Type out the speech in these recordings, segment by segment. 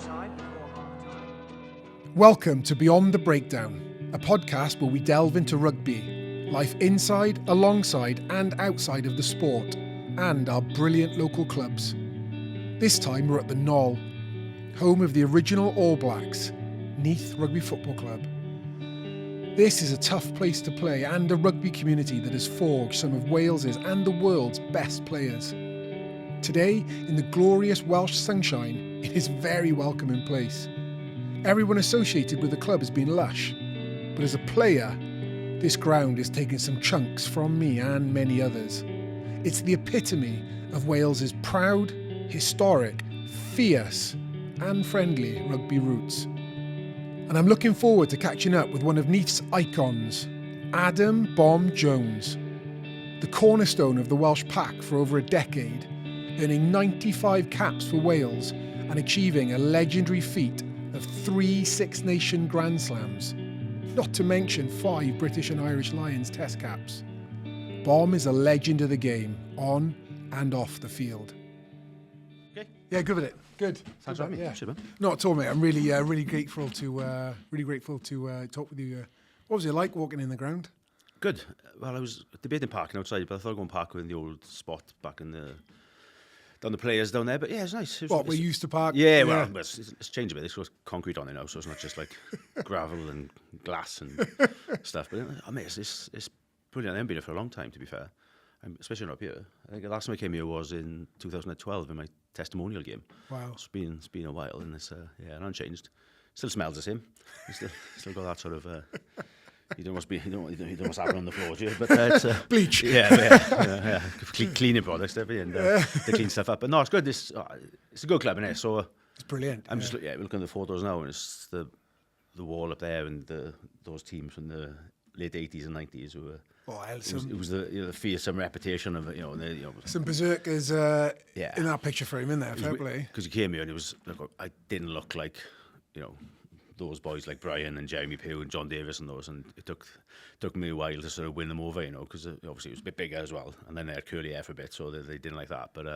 half-time before half-time. Welcome to Beyond the Breakdown, a podcast where we delve into rugby, life inside, alongside and outside of the sport, and our brilliant local clubs. This time we're at the Gnoll, home of the original All Blacks, Neath Rugby Football Club. This is a tough place to play and a rugby community that has forged some of Wales's and the world's best players. Today, in the glorious Welsh sunshine, it is a very welcoming place. Everyone associated with the club has been lush, but as a player, this ground has taken some chunks from me and many others. It's the epitome of Wales's proud, historic, fierce and friendly rugby roots. And I'm looking forward to catching up with one of Neath's icons, Adam Bomb Jones, the cornerstone of the Welsh pack for over a decade, earning 95 caps for Wales and achieving a legendary feat of 3 Six Nation Grand Slams, not to mention 5 British and Irish Lions test caps. Bomb is a legend of the game, on and off the field. Okay. Yeah, good with it. Good. Thanks for having me. Yeah. Sure, man. Not at all, mate. I'm really grateful to talk with you. What was it like walking in the ground? Good. Well, I was debating parking outside, but I thought I'd go and park in the old spot back in down the players down there. But yeah, it's nice. We used to park? Yeah, well, it's changed a bit. It's got concrete on it now, so it's not just like gravel and glass and stuff. But I mean, it's brilliant. I haven't been here for a long time, to be fair. Especially not up here. I think the last time I came here was in 2012 in my testimonial game. Wow. It's been a while, and it's and unchanged. Still smells the same. You still got that sort of. You don't must happen on the floor, do you? But it's bleach. Yeah. Cleaning products, and they clean stuff up. But no, it's good. It's a good club, isn't it? So it's brilliant. I'm just looking at the photos now, and it's the wall up there, and those teams from the late 80s and 90s who were. It was the fearsome reputation of some berserkers in that picture frame in there. Fair play. Because you came here and it was I didn't look like those boys like Brian and Jeremy Pugh and John Davis and those, and it took me a while to sort of win them over, because obviously it was a bit bigger as well, and then they had curly hair for a bit, so they didn't like that. But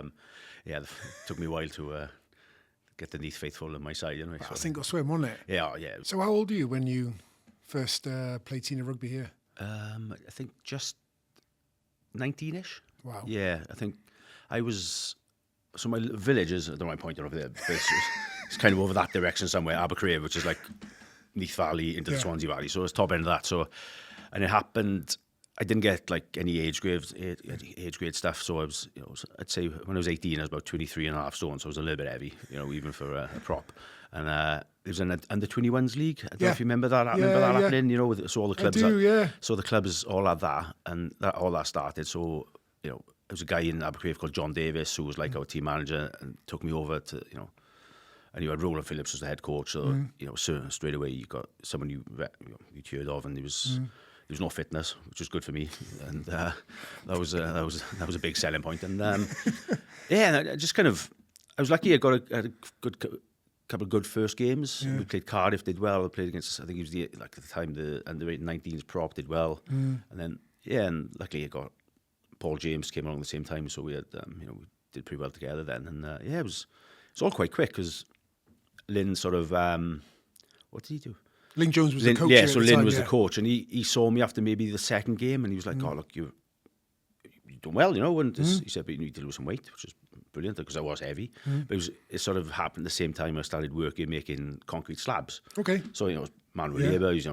it took me a while to get the Neath faithful on my side. I think I'll swim, wasn't it? Yeah. So how old are you when you first played senior rugby here? I think just 19-ish. Wow. Yeah, I think I was. So my village is, I don't know why I'm pointing over there, but it's kind of over that direction somewhere, Abercrave, which is like Neath Valley into the Swansea Valley. So it's top end of that. So, and it happened, I didn't get like any age grade stuff. So I was, I'd say when I was 18, I was about 23 and a half stone. So I was a little bit heavy, even for a prop. And there was an under 21s league. I don't know if you remember that. I remember that happening. So all the clubs. I do. So the clubs all had that, and all that started. So there was a guy in Abercrave called John Davis who was like our team manager and took me over to and you had Roland Phillips as the head coach. So so straight away you got someone you'd heard of, and there was no fitness, which was good for me, and that was a big selling point. And and I just kind of, I was lucky. I got a good couple of good first games. We played Cardiff, did well. I played against, I think it was at the time the under 19s prop did well, and then and luckily I got Paul James came along at the same time, so we had we did pretty well together then. And it was all quite quick because Lynn sort of what did he do? Lynn Jones was the coach. Yeah, so Lynn was the coach, and he saw me after maybe the second game, and he was like, "Oh, look, you've done well, And he said, but you need to lose some weight," which is brilliant because I was heavy. But it sort of happened at the same time I started making concrete slabs. Okay. So it was manual labour. He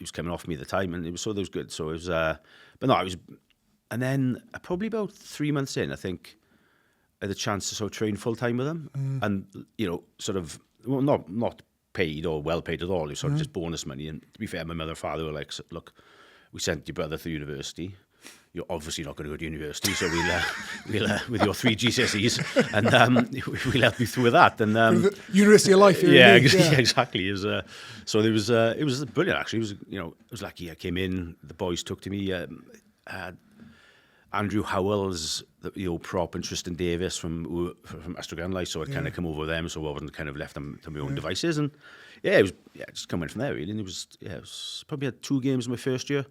was coming off me at the time, and that was good. So it was, but no, I was, and then probably about 3 months in, I think I had a chance to sort of train full time with him, and sort of not paid or well paid at all. It was sort of just bonus money. And to be fair, my mother and father were like, "Look, we sent your brother through university. You're obviously not going to go to university, so we'll with your 3 GCSEs, and we'll help you through that." And University of Life. Yeah, exactly. It was, so it was brilliant. Actually, it was lucky. I came in, the boys took to me. Andrew Howells, the old prop, and Tristan Davis from Abercrave, so I'd kind of come over them, so I wasn't kind of left them to my own devices. And it was just coming from there really. And it was probably had 2 games in my first year.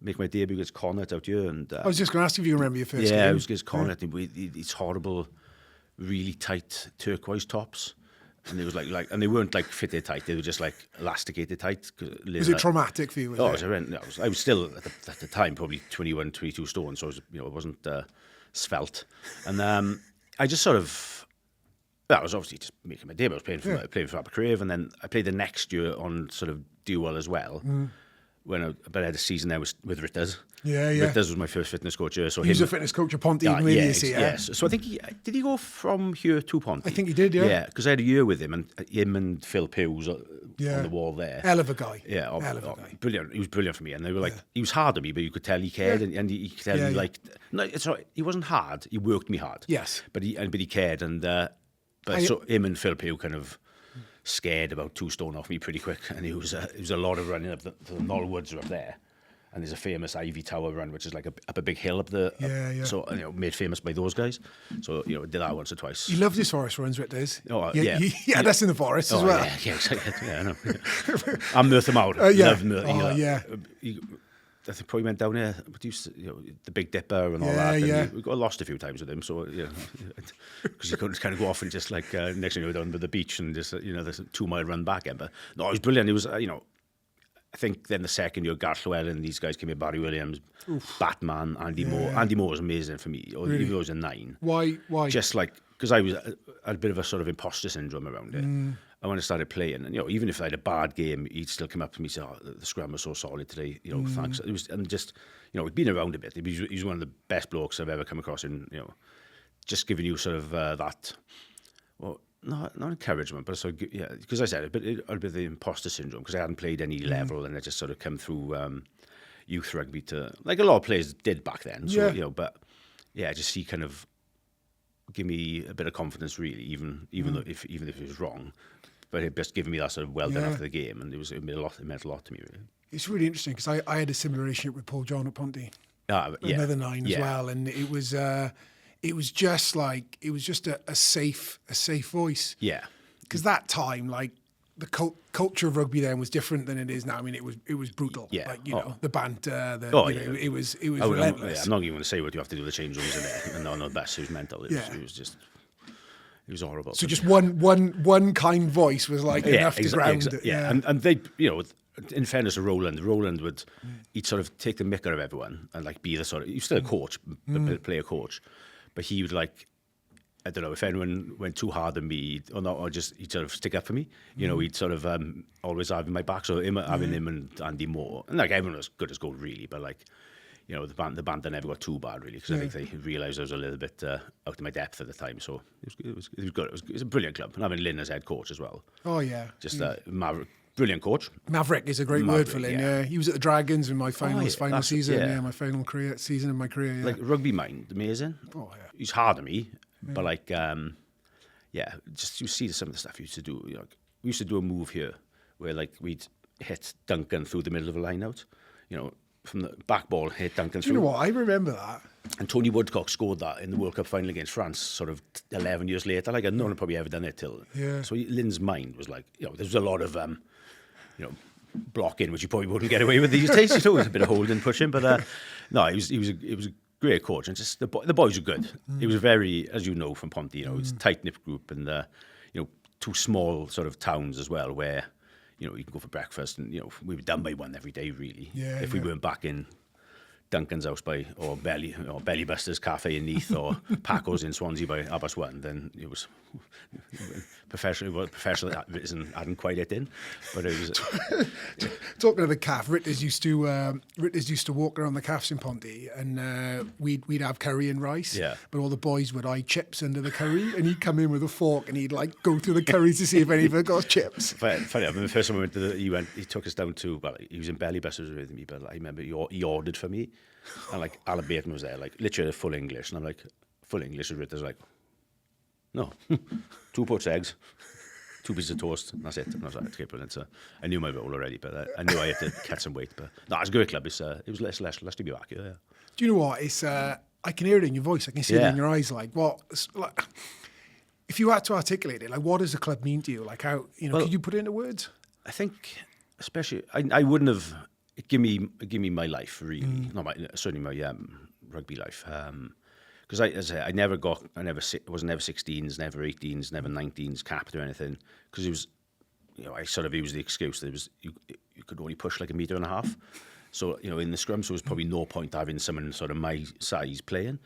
Make my debut against Connacht out here, and I was just going to ask if you remember your first game. Yeah, it was against Connacht. And it's horrible, really tight turquoise tops, And it was and they weren't like fitted tight. They were just like elasticated tight. Was it traumatic for you? I was still at the time probably 21, 22 stone, so I was, I wasn't svelte. And I just sort of, I was obviously just making my day. I was playing for Abercrave, and then I played the next year on sort of dual as well. But I had a season there with Ritters. Yeah. Ritters was my first fitness coach here. So he was a fitness coach at Ponty, yes. So I think did he go from here to Ponty? I think he did, yeah. Yeah, because I had a year with him, and Phil Pew's on the wall there. Hell of a guy. Yeah, Hell of a guy. Brilliant. He was brilliant for me, and they were he was hard on me, but you could tell he cared, and he could tell he liked. No, it's right. He wasn't hard. He worked me hard. Yes, but he cared, and so him and Phil Pew kind of scared about 2 stone off me pretty quick, and it was a lot of running up the Gnoll Woods are up there, and there's a famous Ivy Tower run, which is like up a big hill up the so made famous by those guys. So did that once or twice. He loved his forest runs, Rick does. Oh yeah, he had us in the forest as well. Yeah, exactly. Yeah, I know. I'm Merth him out. I think probably went down there, the Big Dipper and all that. And we got lost a few times with him, so because you couldn't kind of go off and just like next thing you were down by the beach and just there's a 2-mile run back in. But no, it was brilliant. It was I think then the second year, Garth Llewellyn, these guys came in, Barry Williams, Batman, Andy Moore. Andy Moore was amazing for me. Really? Even though I was a 9. Why? Just like because I had a bit of a sort of imposter syndrome around it. And when I started playing, and even if I had a bad game, he'd still come up to me and say, "Oh, the scrum was so solid today." Thanks. It was, and just he'd been around a bit. He was one of the best blokes I've ever come across, in just giving you sort of that. Well, not encouragement, but sort of, because I said a bit of the imposter syndrome because I hadn't played any level, and I just sort of come through youth rugby to like a lot of players did back then. So but just he kind of give me a bit of confidence, really, even though if it was wrong. But it just given me that sort of well done after the game, and it meant a lot to me, really. It's really interesting because I had a similar relationship with Paul John at Ponty, another 9 as well, and it was just a safe voice. Yeah, because that time, like the culture of rugby then was different than it is now. I mean, it was brutal. Yeah, like the banter. It was relentless. I'm not even going to say what you have to do with the change rooms in there. And no, the best. It was mental. It was horrible. So just one kind voice was like enough to ground it. Yeah, and they, in fairness to Roland would, he'd sort of take the mick out of everyone and like be the sort of, he was still a coach, but player coach, but he would like, I don't know, if anyone went too hard on me he'd sort of stick up for me. He'd sort of always have my back. So having him and Andy Moore, and like everyone was good as gold really, but like, the band never got too bad really, because I think they realised I was a little bit out of my depth at the time. So it was good. It was a brilliant club, and having Lynn as head coach as well. Oh yeah, just Maverick, brilliant coach. Maverick is a great word for Lynn. Yeah, he was at the Dragons in my final season. My final season of my career. Yeah. Like rugby mind, amazing. Oh yeah, he's hard on me, but like just you see some of the stuff he used to do. We used to do a move here where like we'd hit Duncan through the middle of a line out. From the back ball, hit Duncan through. Do you know what? I remember that. And Tony Woodcock scored that in the World Cup final against France, sort of 11 years later. Like, no one had probably ever done it till. Yeah. So Lynn's mind was like, there was a lot of, blocking, which you probably wouldn't get away with these days. It was a bit of holding, pushing, but no, he was a great coach, and just the boys were good. It was very, as you know from Ponty, it's a tight knit group, and 2 small sort of towns as well, where. You can go for breakfast, and we were done by 1 every day, really. Yeah, if we weren't back in Duncan's house or Belly Buster's Cafe in Neath or Paco's in Swansea by Abercrave, then it was professional hadn't quite hit in, but it was. Talking of the calf, Ritters used to walk around the calves in Ponty, and we'd have curry and rice. Yeah. But all the boys would hide chips under the curry, and he'd come in with a fork, and he'd like go through the curries to see if any of it got chips. Funny, I mean, the first time we went he took us down to, well, he was in Belly Busters with me, but I remember he ordered for me, and like Alan Bateman was there, like literally full English, and I'm like, full English, and Ritters like, no, 2 poached eggs, 2 pieces of toast, and that's it. And I was like, okay, brilliant. So I knew my role already, but I knew I had to catch some weight. But no, it's a great club. It was less to be back here. Yeah. Do you know what? It's I can hear it in your voice. I can see it in your eyes. Like, what? Like, if you had to articulate it, like, what does the club mean to you? Like, how could you put it into words? I think, especially, I wouldn't have give me my life really. Not certainly my rugby life. because as I say, I was never 16s, never 18s, never 19s capped or anything, because it was, I sort of used the excuse that it was you could only push like 1.5 meters. So in the scrum, so it was probably no point having someone sort of my size playing,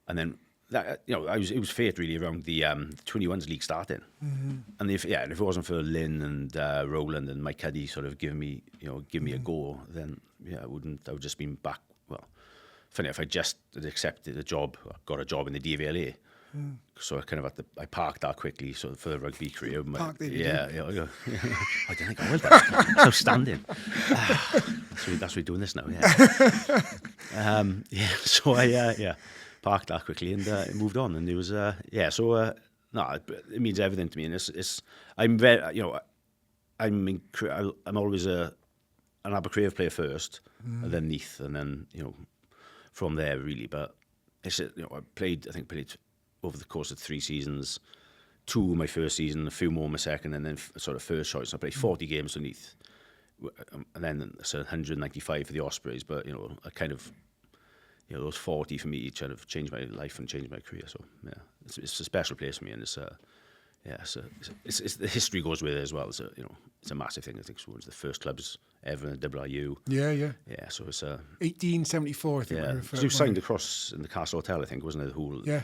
and then that it was fate really around the 21s league starting, and if it wasn't for Lynn and Roland and Mike Cuddy sort of give me a go, then I would just been back. Well, funny if I just had accepted a job, got a job in the DVLA. So I kind of I parked that quickly for the rugby career. Parked it, I didn't think I would. That's outstanding. That's we're doing this now. So I parked that quickly and moved on. And it was it means everything to me. And I'm very I'm always an Abercrave player first, and then Neath, and then from there really. But I played over the course of 3 seasons, 2 my first season, a few more my second, and then sort of first choice. I played 40 games for Neath, and then 195 for the Ospreys. But I kind of, those 40 for me kind of changed my life and changed my career. So yeah, it's a special place for me, and it's the history goes with it as well. It's a massive thing. I think it's one of the first clubs ever in the WRU. Yeah. So it's 1874. I think. Yeah, so you signed across in the Castle Hotel, I think, wasn't it?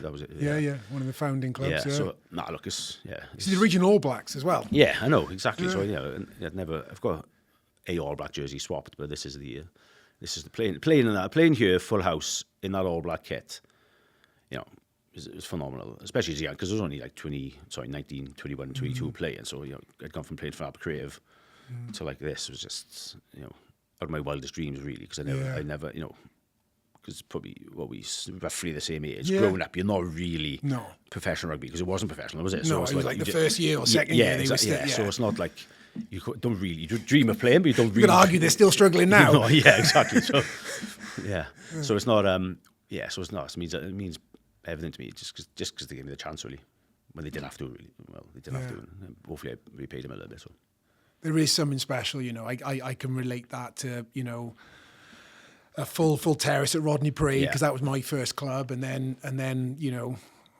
That was it. Yeah. One of the founding clubs. Yeah. Yeah. So look, It's the original All Blacks as well. Yeah, I know exactly. Yeah. So I've got a All Black jersey swapped, but this is the playing here full house in that All Black kit. It was phenomenal, especially as young, because there was only like 19, 21, 22 playing. So I'd gone from playing for Abercrave to like this. It was just out of my wildest dreams, really, because I never because probably we roughly the same age. Yeah. Growing up, you're not really professional rugby, because it wasn't professional, was it? No, so it was like the first year or second year. So it's not like you dream of playing, but you don't really. You could argue they're still struggling now. No, yeah, exactly. So so it's not. So it's not. It means everything to me, just because they gave me the chance, really, when they didn't have to. Really, well, they didn't have to. And hopefully, I repaid them a little bit. So there is something special, I can relate that to a full terrace at Rodney Parade, because that was my first club, and then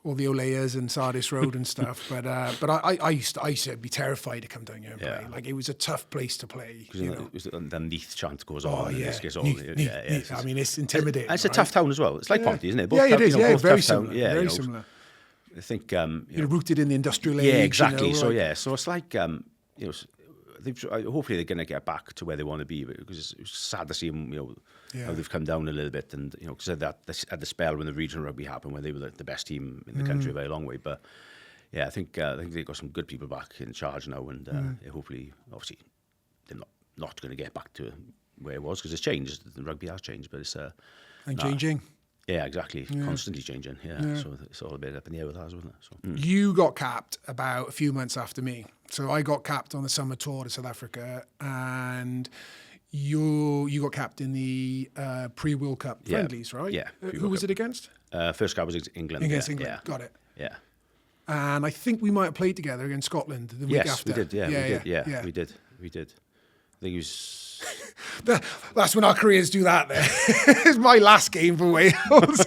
all the Olayas and Sardis Road and stuff. But I used to be terrified to come down here and play. Like, it was a tough place to play. The Neath chant goes on. Oh, and yeah. this gets on. Neath. I mean, it's intimidating. It's a tough town as well. It's like Ponty, isn't it? Both it is. Both very tough similar. Town. Yeah, very similar. I think you're rooted in the industrial age. Yeah, exactly. So so it's like hopefully they're going to get back to where they want to be, because it's sad to see them, how they've come down a little bit, and because at the spell when the regional rugby happened, when they were the best team in the country a very long way. But yeah, I think they've got some good people back in charge now, and hopefully, obviously, they're not going to get back to where it was, because it's changed. The rugby has changed, but it's changing. Yeah, exactly. Yeah. Constantly changing. Yeah. So it's all a bit up in the air with us, wasn't it? So, You got capped about a few months after me. So I got capped on the summer tour to South Africa, and you got capped in the pre-World Cup friendlies, right? Yeah. Who was it against? First cap was England. Against England. Yeah. Got it. Yeah. And I think we might have played together against Scotland the week after. Yes, we did. Yeah, we did. We did. I think it was. That's when our careers do that. Then it's my last game for Wales.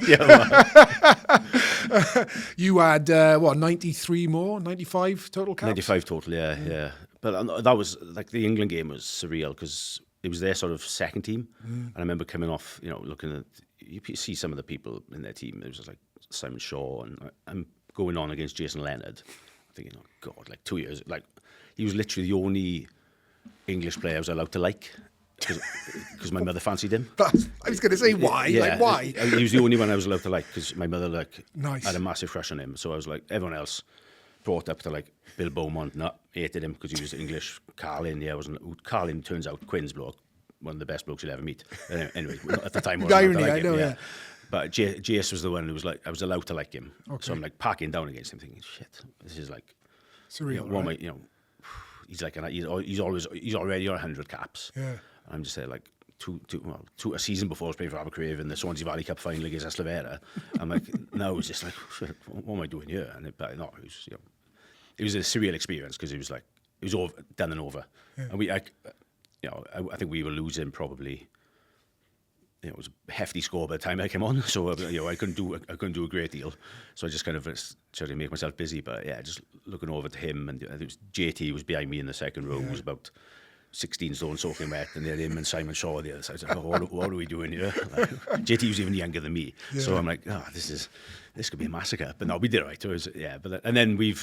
You had 93 more, 95 total caps. 95 total, yeah. But that was like the England game was surreal, because it was their sort of second team, and I remember coming off, looking at, you see some of the people in their team. It was just like Simon Shaw, and I'm going on against Jason Leonard, thinking, oh God, like 2 years, like he was literally the only English player I was allowed to like, because my mother fancied him. I was going to say why. Yeah, like why? He was the only one I was allowed to like, because my mother nice. Had a massive crush on him. So I was like, everyone else brought up to like Bill Beaumont, hated him because he was English. Carlin, Carlin turns out Quins bloke, one of the best blokes you'll ever meet. Anyway, at the time, the irony, I know, yeah. But JS was the one who was like, I was allowed to like him. Okay. So I'm like packing down against him, thinking, shit, this is like surreal. Right? He's like, he's already on 100 caps. Yeah. I'm just there like a season before I was playing for Abercrave in the Swansea Valley Cup final against Eslovera. I'm like, now it's just like, what am I doing here? And it was a surreal experience, because it was over, done and over. Yeah. And I think we were losing probably it was a hefty score by the time I came on, so I couldn't do a great deal. So I just kind of tried to make myself busy. But yeah, just looking over to him, and it was JT was behind me in the second row. Who was about 16 stone soaking wet, and then him and Simon Shaw on the other side. What are we doing here? Like, JT was even younger than me, so I'm like, this could be a massacre. But no, we did all right. It was, and then Were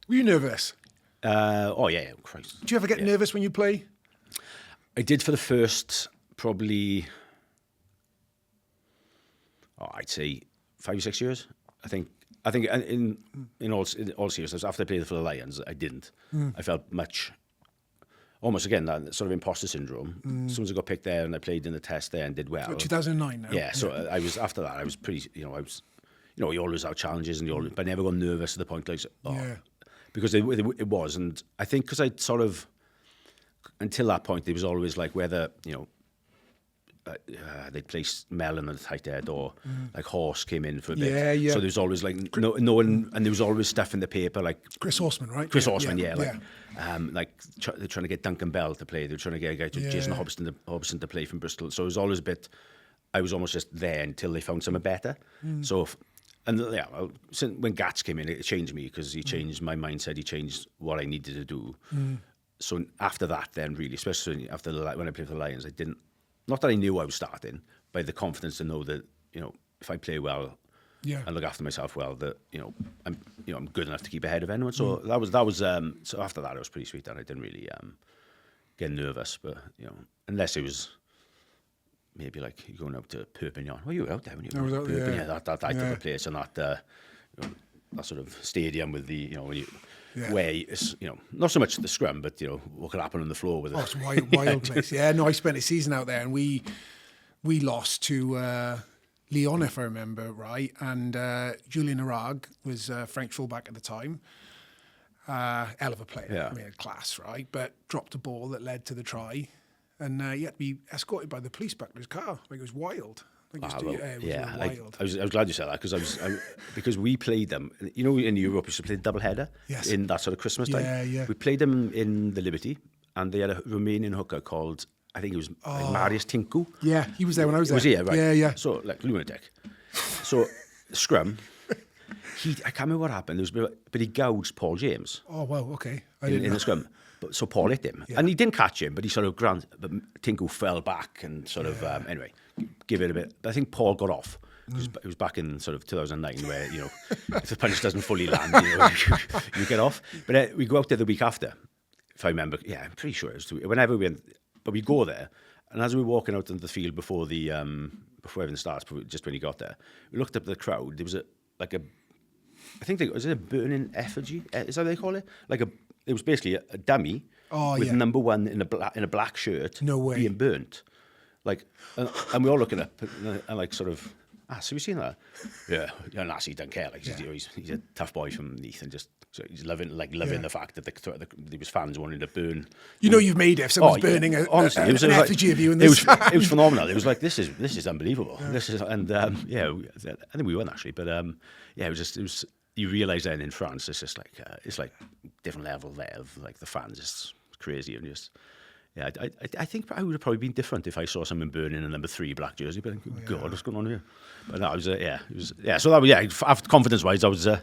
you nervous? Yeah, Christ. Do you ever get nervous when you play? I did for the first probably, I'd say 5 or 6 years. I think in all seriousness, after I played for the Lions, I didn't. I felt almost again that sort of imposter syndrome. As soon as I got picked there and I played in the test there and did well. 2009 now. Yeah, so I was after that. I was pretty. You always have challenges, but I never got nervous to the point like, because it was, and I think because I'd sort of until that point, it was always like whether they'd place Mellon on the tight head or like Horse came in for a bit. Yeah. So there was always like no one, and there was always stuff in the paper like Chris Horseman, right? Chris Horseman, they're trying to get Duncan Bell to play. They're trying to get a guy to Jason Hobson to play from Bristol. So it was always a bit. I was almost just there until they found something better. So. When Gats came in, it changed me because he changed my mindset. He changed what I needed to do. So after that, then really, especially after when I played for the Lions, I didn't. Not that I knew I was starting, but I had the confidence to know that if I play well, and look after myself well, that I'm good enough to keep ahead of anyone. So that was. So after that, it was pretty sweet, and I didn't really get nervous. But unless it was. Maybe like you're going out to Perpignan. Well, you were out there when you were out Perpignan. Yeah, that type of place and that sort of stadium with the where it's not so much the scrum, but what could happen on the floor with it. Oh, it's wild place. Yeah, no, I spent a season out there and we lost to Lyon, if I remember right, and Julien Arag was French fullback at the time. Hell of a player, yeah. I mean, class, right? But dropped a ball that led to the try. And he had to be escorted by the police back to his car. Like, it was wild. It was wild. I was glad you said that because we played them. In Europe, we used to play double header in that sort of Christmas time. Yeah. We played them in the Liberty, and they had a Romanian hooker called, I think it was like Marius Tinku. Yeah, he was there when I was there. Was he? Right. Yeah. So like lunatic. So scrum. I can't remember what happened. But he gouged Paul James. Oh wow, okay. In the scrum. So Paul hit him, and he didn't catch him, but he sort of but Tinku fell back and sort of anyway, give it a bit. But I think Paul got off. It was back in sort of 2009 where if the punch doesn't fully land, you get off. But we go out there the week after, if I remember. Yeah, I'm pretty sure it was whenever we went. But we go there, and as we were walking out into the field before everything starts, just when he got there, we looked up at the crowd. There was I think was it a burning effigy? Is that what they call it? It was basically a dummy with number one in a black shirt being burnt. And we're all looking up and like sort of, so we've seen that? Yeah, he don't care. Like he's a tough boy from Neath and just he's loving the fact that there was fans wanting to burn. You've made it if someone's burning an effigy of you in this. It was phenomenal. It was like this is unbelievable. I think we won actually, but it was. You realise then in France, it's just it's like different level there of like the fans, it's crazy and just I think I would have probably been different if I saw someone burning a number 3 black jersey. But God, what's going on here? But no, So that was after confidence wise, I was I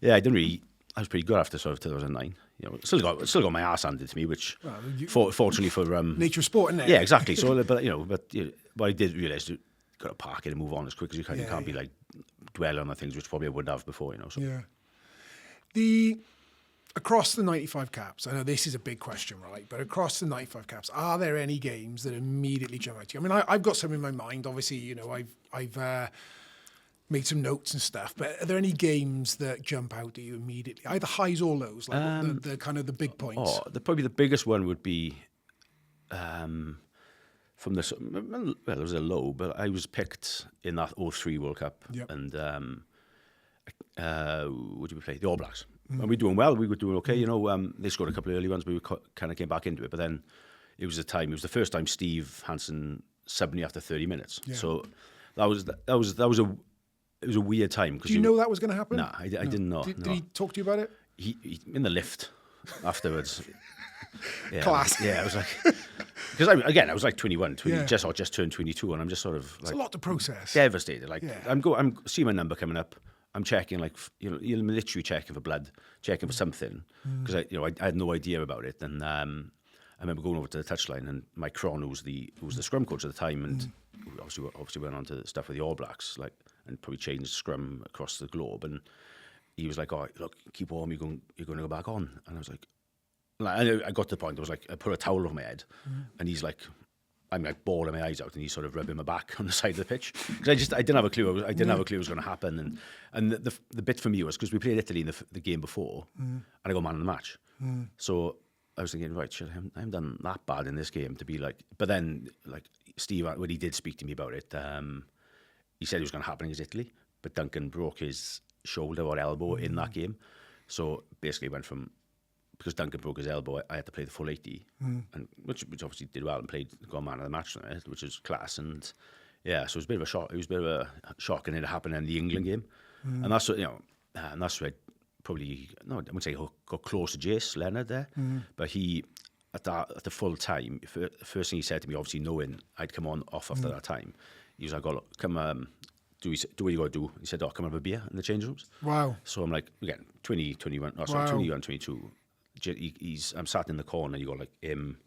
didn't really. I was pretty good after sort of 2009. Still got my ass handed to me, which fortunately for nature of sport, isn't it? Yeah, exactly. So but I did realise you got to park it and move on as quick as you can. You can't be like. Dwell on the things which probably I wouldn't have before, So. Yeah. Across the 95 caps, I know this is a big question, right? But across the 95 caps, are there any games that immediately jump out to you? I mean, I've got some in my mind. Obviously, I've made some notes and stuff. But are there any games that jump out at you immediately, either highs or lows, like the kind of the big points? Probably the biggest one would be. From this, there was a low, but I was picked in that 03 World Cup, and what did we play? The All Blacks. And we were doing well. We were doing okay. They scored a couple of early ones, but we kind of came back into it. But then it was the first time Steve Hansen subbed me after 30 minutes. Yeah. So it was a weird time. Do you know that was going to happen? No, I didn't know. Did he talk to you about it? He in the lift afterwards. Class. Yeah, it was like. because I was like 21, just turned 22, and I'm just sort of It's like a lot to process. devastated. Like Yeah. I'm seeing my number coming up. I'm checking, like, you're literally checking for blood, checking for something, because I had no idea about it. And I remember going over to the touchline, and Mike Cron, who was the scrum coach at the time, and obviously went on to stuff with the All Blacks, like, and probably changed scrum across the globe. And he was like, "Oh, look, keep warm. You're going to go back on." And I was like, I got to the point. I was like, I put a towel over my head, and he's like, I'm like bawling my eyes out, and he's sort of rubbing my back on the side of the pitch, because I didn't have a clue. I didn't have a clue what was going to happen. And the bit for me was, because we played Italy in the game before, and I got man of the match. So I was thinking, right, shit, I haven't done that bad in this game to be like. But then, like, Steve, when he did speak to me about it, he said it was going to happen against Italy, but Duncan broke his shoulder or elbow in that game. So basically went from, because Duncan broke his elbow, I had to play the full 80, and which obviously did well, and got man of the match on it, which is class. And yeah, so it was a bit of a shock. It was a bit of a shock, and it happened in the England game, and that's what, and that's where I wouldn't say got close to Jace Leonard there, but he at the full time, the first thing he said to me, obviously knowing I'd come on off after that time, he was like, "Oh, look, come do what you got to do." He said, "Oh, come have a beer in the change rooms." Wow. So I'm like, again, 21, 22. I'm sat in the corner. You got like him,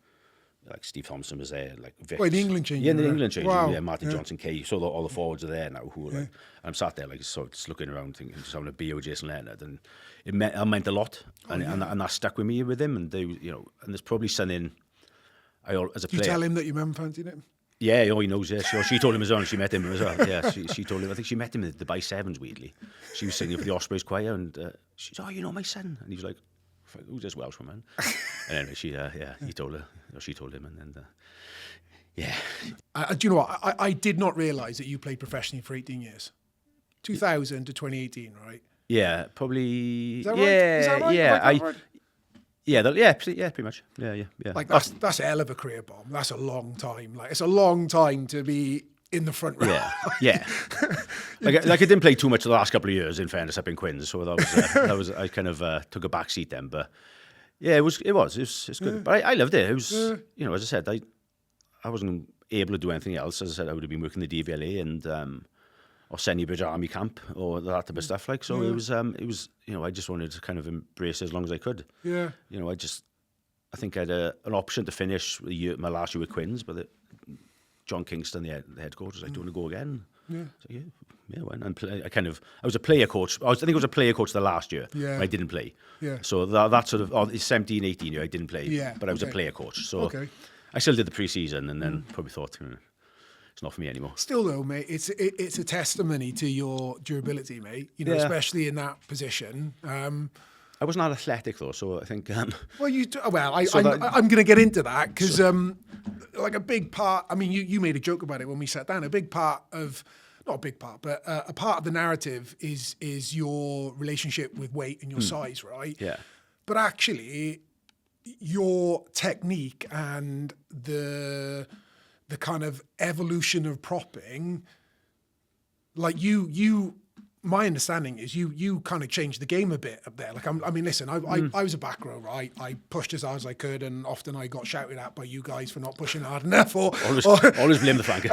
like Steve Thompson was there, like Vic. Wait, the England change. Yeah, in the England change. Wow. Yeah, Martin Johnson, Kay. So all the forwards are there now. Who are like, and I'm sat there like just looking around, thinking, just having a beer with Jason Leonard, and it meant a lot, and that stuck with me with him. And they, and there's probably something. As a player, You tell him that your mum fancied him? Yeah, he knows. Yeah, she told him as well. And she met him as well. Yeah, she told him. I think she met him in the Dubai Sevens. Weirdly, she was singing for the Ospreys choir, and she said, "Oh, you know my son," and he was like, "Who's this Welsh woman?" And anyway, he told her, or she told him, and then, Do you know what? I did not realise that you played professionally for 18 years. 2000 to 2018, right? Yeah, probably. Is that right? Yeah, Is that right? yeah, pretty much. Yeah. Like that's a hell of a career bomb. That's a long time. Like, it's a long time to be in the front row. Yeah. like I didn't play too much the last couple of years, in fairness, up in Quins, so that was I kind of took a back seat then. But yeah, it's good. Yeah. But I loved it. It was, as I said, I wasn't able to do anything else. As I said, I would have been working the DVLA and or Senny Bridge Army Camp or that type of stuff. Like, so it was I just wanted to kind of embrace it as long as I could. Yeah. I think I had an option to finish my last year with Quins, but John Kingston, the head coach, was like, "Do you want to go again?" Yeah. So yeah, I went and play. I was a player coach. I think I was a player coach the last year. Yeah. I didn't play. Yeah. So that sort of 17, 18 year, I didn't play. Yeah. But I was a player coach. So I still did the pre-season, and then probably thought, it's not for me anymore. Still though, mate, it's a testimony to your durability, mate. Especially in that position. I wasn't athletic though, so I think. Well, I'm going to get into that because, like, a big part. I mean, you made a joke about it when we sat down. A big part of, not a big part, but a part of the narrative is your relationship with weight and your size, right? Yeah. But actually, your technique and the kind of evolution of propping, like my understanding is you kind of changed the game a bit up there. Like, I mean, listen, I was a back row, right? I pushed as hard as I could, and often I got shouted at by you guys for not pushing hard enough. Always blame the flanker.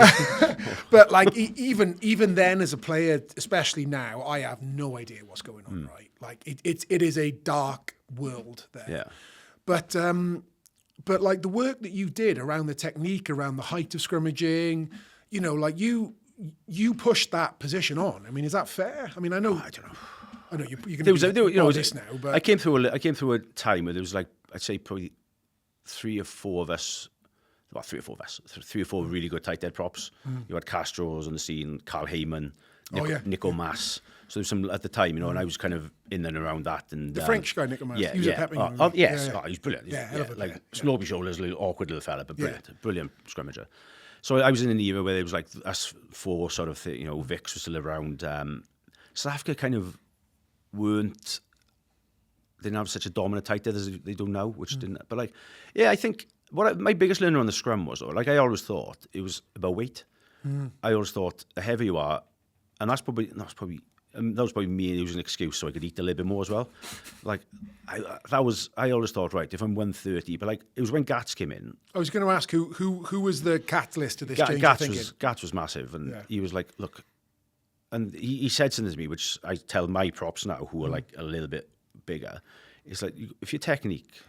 But like, even then, as a player, especially now, I have no idea what's going on, right? Like, it is a dark world there. Yeah. But like the work that you did around the technique, around the height of scrimmaging, like you pushed that position on. I mean, is that fair? I mean, I know. I don't know. I know you're going to be this now, but I came through a time where there was, like, I'd say probably three or four really good tight head props. You had Castro's on the scene, Carl Heyman, Nico Mas. So there was some at the time, and I was kind of in and around that. And the French guy, Nico Mas. Yeah, he was yeah. a pepping. He's brilliant. Like snobby shoulders, little awkward little fella, but brilliant scrummager. So I was in an era where there was like us four sort of thing, Vics was still around. South Africa kind of didn't have such a dominant tight head as they do now, which didn't. But like, I think my biggest learner on the scrum was, though, like, I always thought it was about weight. I always thought the heavier you are, and that's probably that was probably me using an excuse so I could eat a little bit more as well. Like, I always thought, right, if I'm 130, but like, it was when Gats came in. I was going to ask who was the catalyst to this change of thinking? Gats was massive, and he was like, look, and he said something to me, which I tell my props now, who are like a little bit bigger. It's like, if your technique,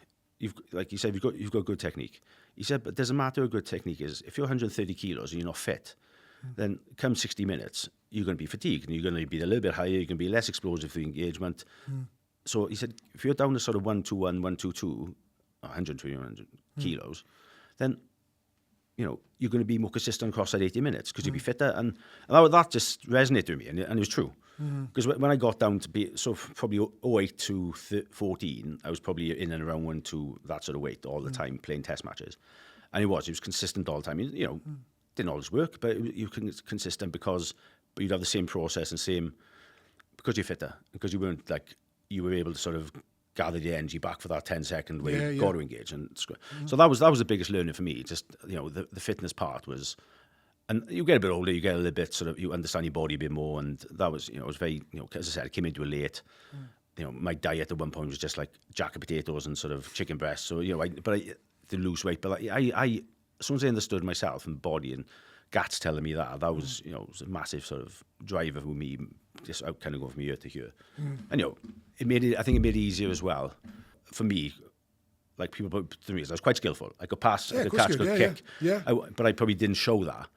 like you said, you've got good technique. He said, but it doesn't matter how good technique is. If you're 130 kilos and you're not fit, then come 60 minutes, you're going to be fatigued and you're going to be a little bit higher, you're going to be less explosive for the engagement. So he said, if you're down to sort of 121, 122, 100 kilos, then, you know, you're going to be more consistent across that 80 minutes because you'll be fitter. And that just resonated with me, and it was true. Because when I got down to be, so probably 08 to 14, I was probably in and around 1 that sort of weight all the time, playing test matches. And it was consistent all the time. You know, didn't always work, but you can consistent because you'd have the same process and because you're fitter, because you weren't like, you were able to sort of gather the energy back for that 10-second where you got to engage. And so that was the biggest learning for me. Just, you know, the fitness part was, and you get a bit older, you get a little bit sort of, you understand your body a bit more. And that was, you know, it was very, you know, as I said, I came into it late. You know, my diet at one point was just like jack of potatoes and sort of chicken breast. So, you know, I didn't lose weight, but I as soon as I understood myself and body, and Gats telling me that was, you know, it was a massive sort of driver for me, just out kind of going from year to year. And, you know, I think it made it easier as well for me. Like, people put the reason I was quite skillful. I could pass, I could catch, could kick. Yeah. But I probably didn't show that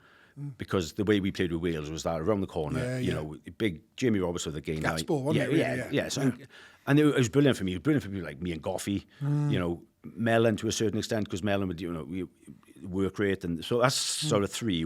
because the way we played with Wales was that around the corner, you know, big Jamie Roberts with the game. Gats ball, wasn't it? Yeah. So, and it was brilliant for me. It was brilliant for people like me and Goffey, you know, Mellon to a certain extent, because Mellon would, you know, work rate, and so that's sort of three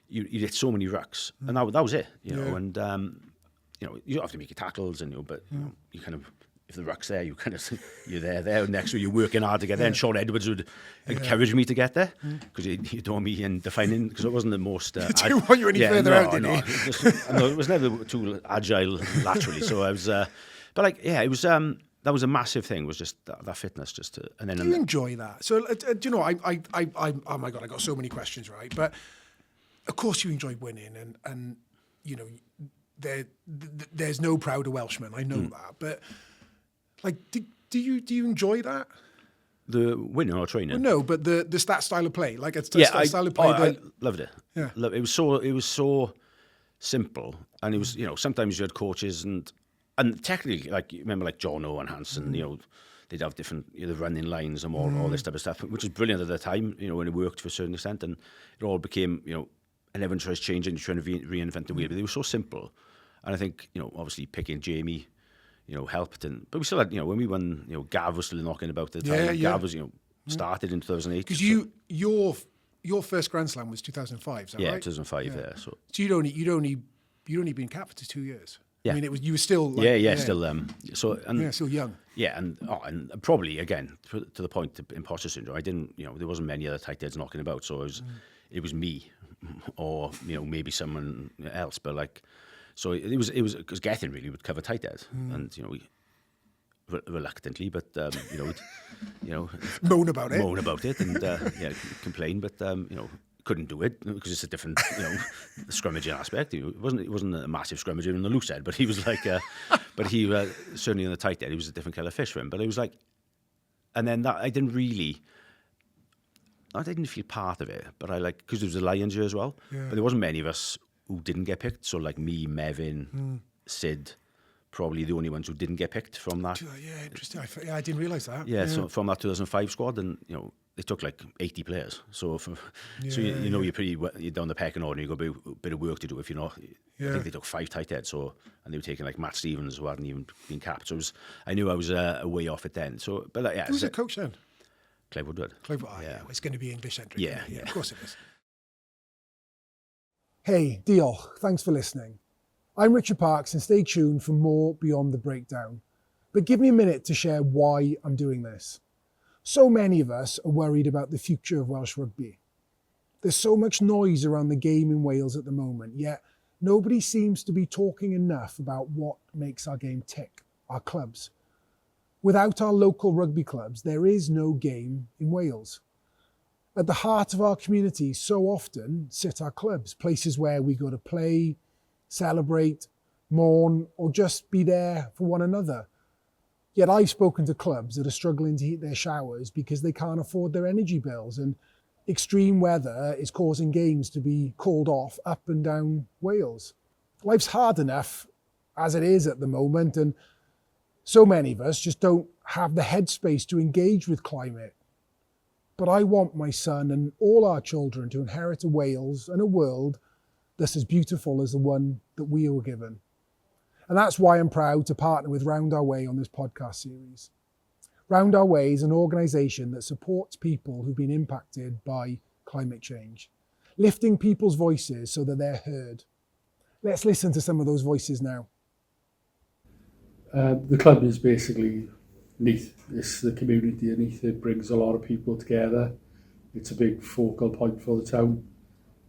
you hit so many rucks, and that was it, you know. And you know, you don't have to make your tackles, and but you know, you kind of, if the ruck's there, you kind of you're there. Next week you're working hard to get there. And Sean Edwards would encourage me to get there because you don't want me in defining, because it wasn't the most. Didn't want you any further out, did he? No, it was never too agile laterally. So I was, but like, it was. That was a massive thing. Was just that fitness, just to, and then. Do you enjoy that? So do you know? I oh my God, I got so many questions, right? But of course, you enjoy winning, and you know, there's no prouder Welshman. I know that, but like, do you enjoy that? The winning or training? Well, no, but the style of play, like it's style of play. I loved it. Yeah, it was so simple, and it was, you know, sometimes you had coaches and technically, like, you remember, like John O and Hansen, you know, they'd have different, you know, running lines and all this type of stuff, which was brilliant at the time, you know, when it worked to a certain extent, and it all became, you know, and everyone tries changing, trying to reinvent the wheel, but they were so simple. And I think, you know, obviously picking Jamie, you know, helped, but we still had, you know, when we won, you know, Gav was still knocking about the time. Gav was, you know, started in 2008. Because your first Grand Slam was 2005, is that right? 2005, So you'd only been capped for 2 years. Yeah. I mean, you were still like, still still young. Yeah, and probably again to the point of imposter syndrome. I didn't, you know, there wasn't many other tight heads knocking about, so it was me, or, you know, maybe someone else. But like, so it was because Gethin really would cover tight heads, and, you know, reluctantly, but you know, moan about it, and complain, but you know, couldn't do it because it's a different, you know, scrummaging aspect. You know, it wasn't a massive scrummager in the loose end, but he was like, but he certainly in the tight end, he was a different kind of fish for him. But it was like, and then that I didn't feel part of it, but I like, because there was a Lions year as well, but there wasn't many of us who didn't get picked. So like me, Mevin, Sid, probably the only ones who didn't get picked from that. Yeah, interesting. I didn't realise that. Yeah, so from that 2005 squad, and, you know, they took like 80 players. So you know, you're down the pecking order, and you've got a bit of work to do if you're not. I think they took 5 tight heads, and they were taking like Matt Stevens, who hadn't even been capped. So I knew I was a way off it then. So, but who's the coach then? Clive Woodward. It's going to be English-centric. Yeah, of course it is. Hey, Diolch. Thanks for listening. I'm Richard Parks, and stay tuned for more Beyond the Breakdown. But give me a minute to share why I'm doing this. So many of us are worried about the future of Welsh rugby. There's so much noise around the game in Wales at the moment, yet nobody seems to be talking enough about what makes our game tick, our clubs. Without our local rugby clubs, there is no game in Wales. At the heart of our community so often sit our clubs, places where we go to play, celebrate, mourn, or just be there for one another. Yet I've spoken to clubs that are struggling to heat their showers because they can't afford their energy bills, and extreme weather is causing games to be called off up and down Wales. Life's hard enough as it is at the moment, and so many of us just don't have the headspace to engage with climate. But I want my son and all our children to inherit a Wales and a world that's as beautiful as the one that we were given. And that's why I'm proud to partner with Round Our Way on this podcast series. Round Our Way is an organisation that supports people who've been impacted by climate change, lifting people's voices so that they're heard. Let's listen to some of those voices now. The club is basically Neath. It's the community of Neath. It brings a lot of people together. It's a big focal point for the town.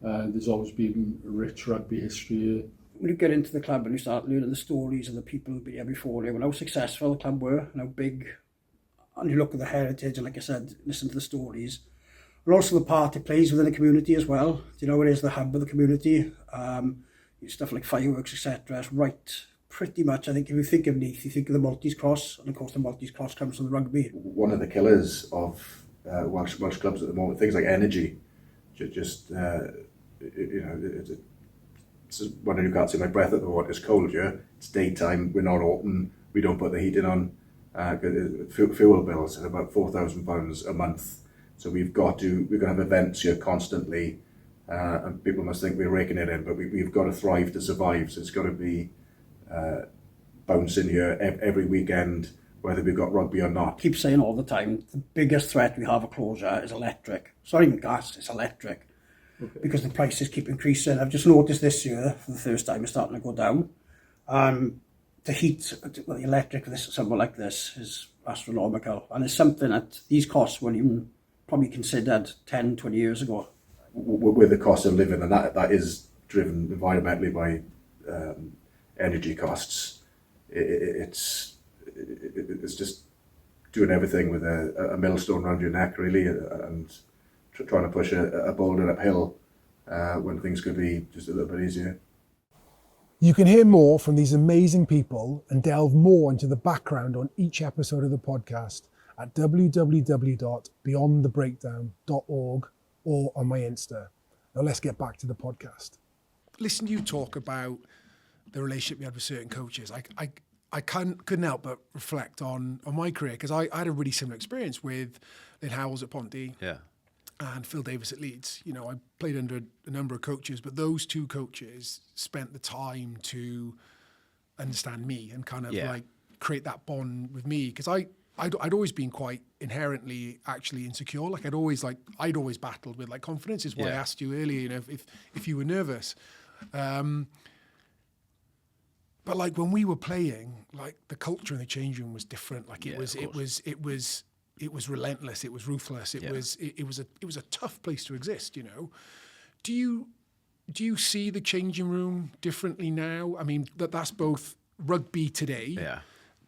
There's always been rich rugby history here. When you get into the club and you start learning the stories of the people who've been here before you, and how successful the club were, and how big, and you look at the heritage, and like I said, listen to the stories, and also the part it plays within the community as well. You know, it is the hub of the community. Stuff like fireworks, etc. It's right, pretty much. I think if you think of Neath, you think of the Maltese Cross, and of course the Maltese Cross comes from the rugby. One of the killers of Welsh clubs at the moment, things like energy, it's when you can't see my breath at the moment. It's cold here. It's daytime. We're not open. We don't put the heating on. Fuel bills at about £4,000 a month. So we've got to have events here constantly, and people must think we're raking it in, but we've got to thrive to survive. So it's got to be bouncing here every weekend, whether we've got rugby or not. I keep saying all the time, the biggest threat we have of closure is electric. It's not even gas, it's electric. Okay. Because the prices keep increasing. I've just noticed this year, for the first time, it's starting to go down. The heat, the electric, somewhere like this is astronomical. And it's something that these costs weren't even probably considered 10, 20 years ago. With the cost of living, and that is driven environmentally by energy costs. It's just doing everything with a millstone around your neck, really, and trying to push a boulder uphill when things could be just a little bit easier. You can hear more from these amazing people and delve more into the background on each episode of the podcast at www.beyondthebreakdown.org or on my Insta. Now let's get back to the podcast. Listen to you talk about the relationship you had with certain coaches. I couldn't help but reflect on my career, because I had a really similar experience with Lynn Howells at Ponty. Yeah. And Phil Davis at Leeds. You know, I played under a number of coaches, but those two coaches spent the time to understand me and kind of like create that bond with me, because I'd always been quite inherently actually insecure. Like I'd always battled with like confidence. Is why I asked you earlier, you know, if you were nervous. But like when we were playing, like the culture in the change room was different. Like it was relentless. It was ruthless. It was a tough place to exist. You know, do you see the changing room differently now? I mean, that's both rugby today,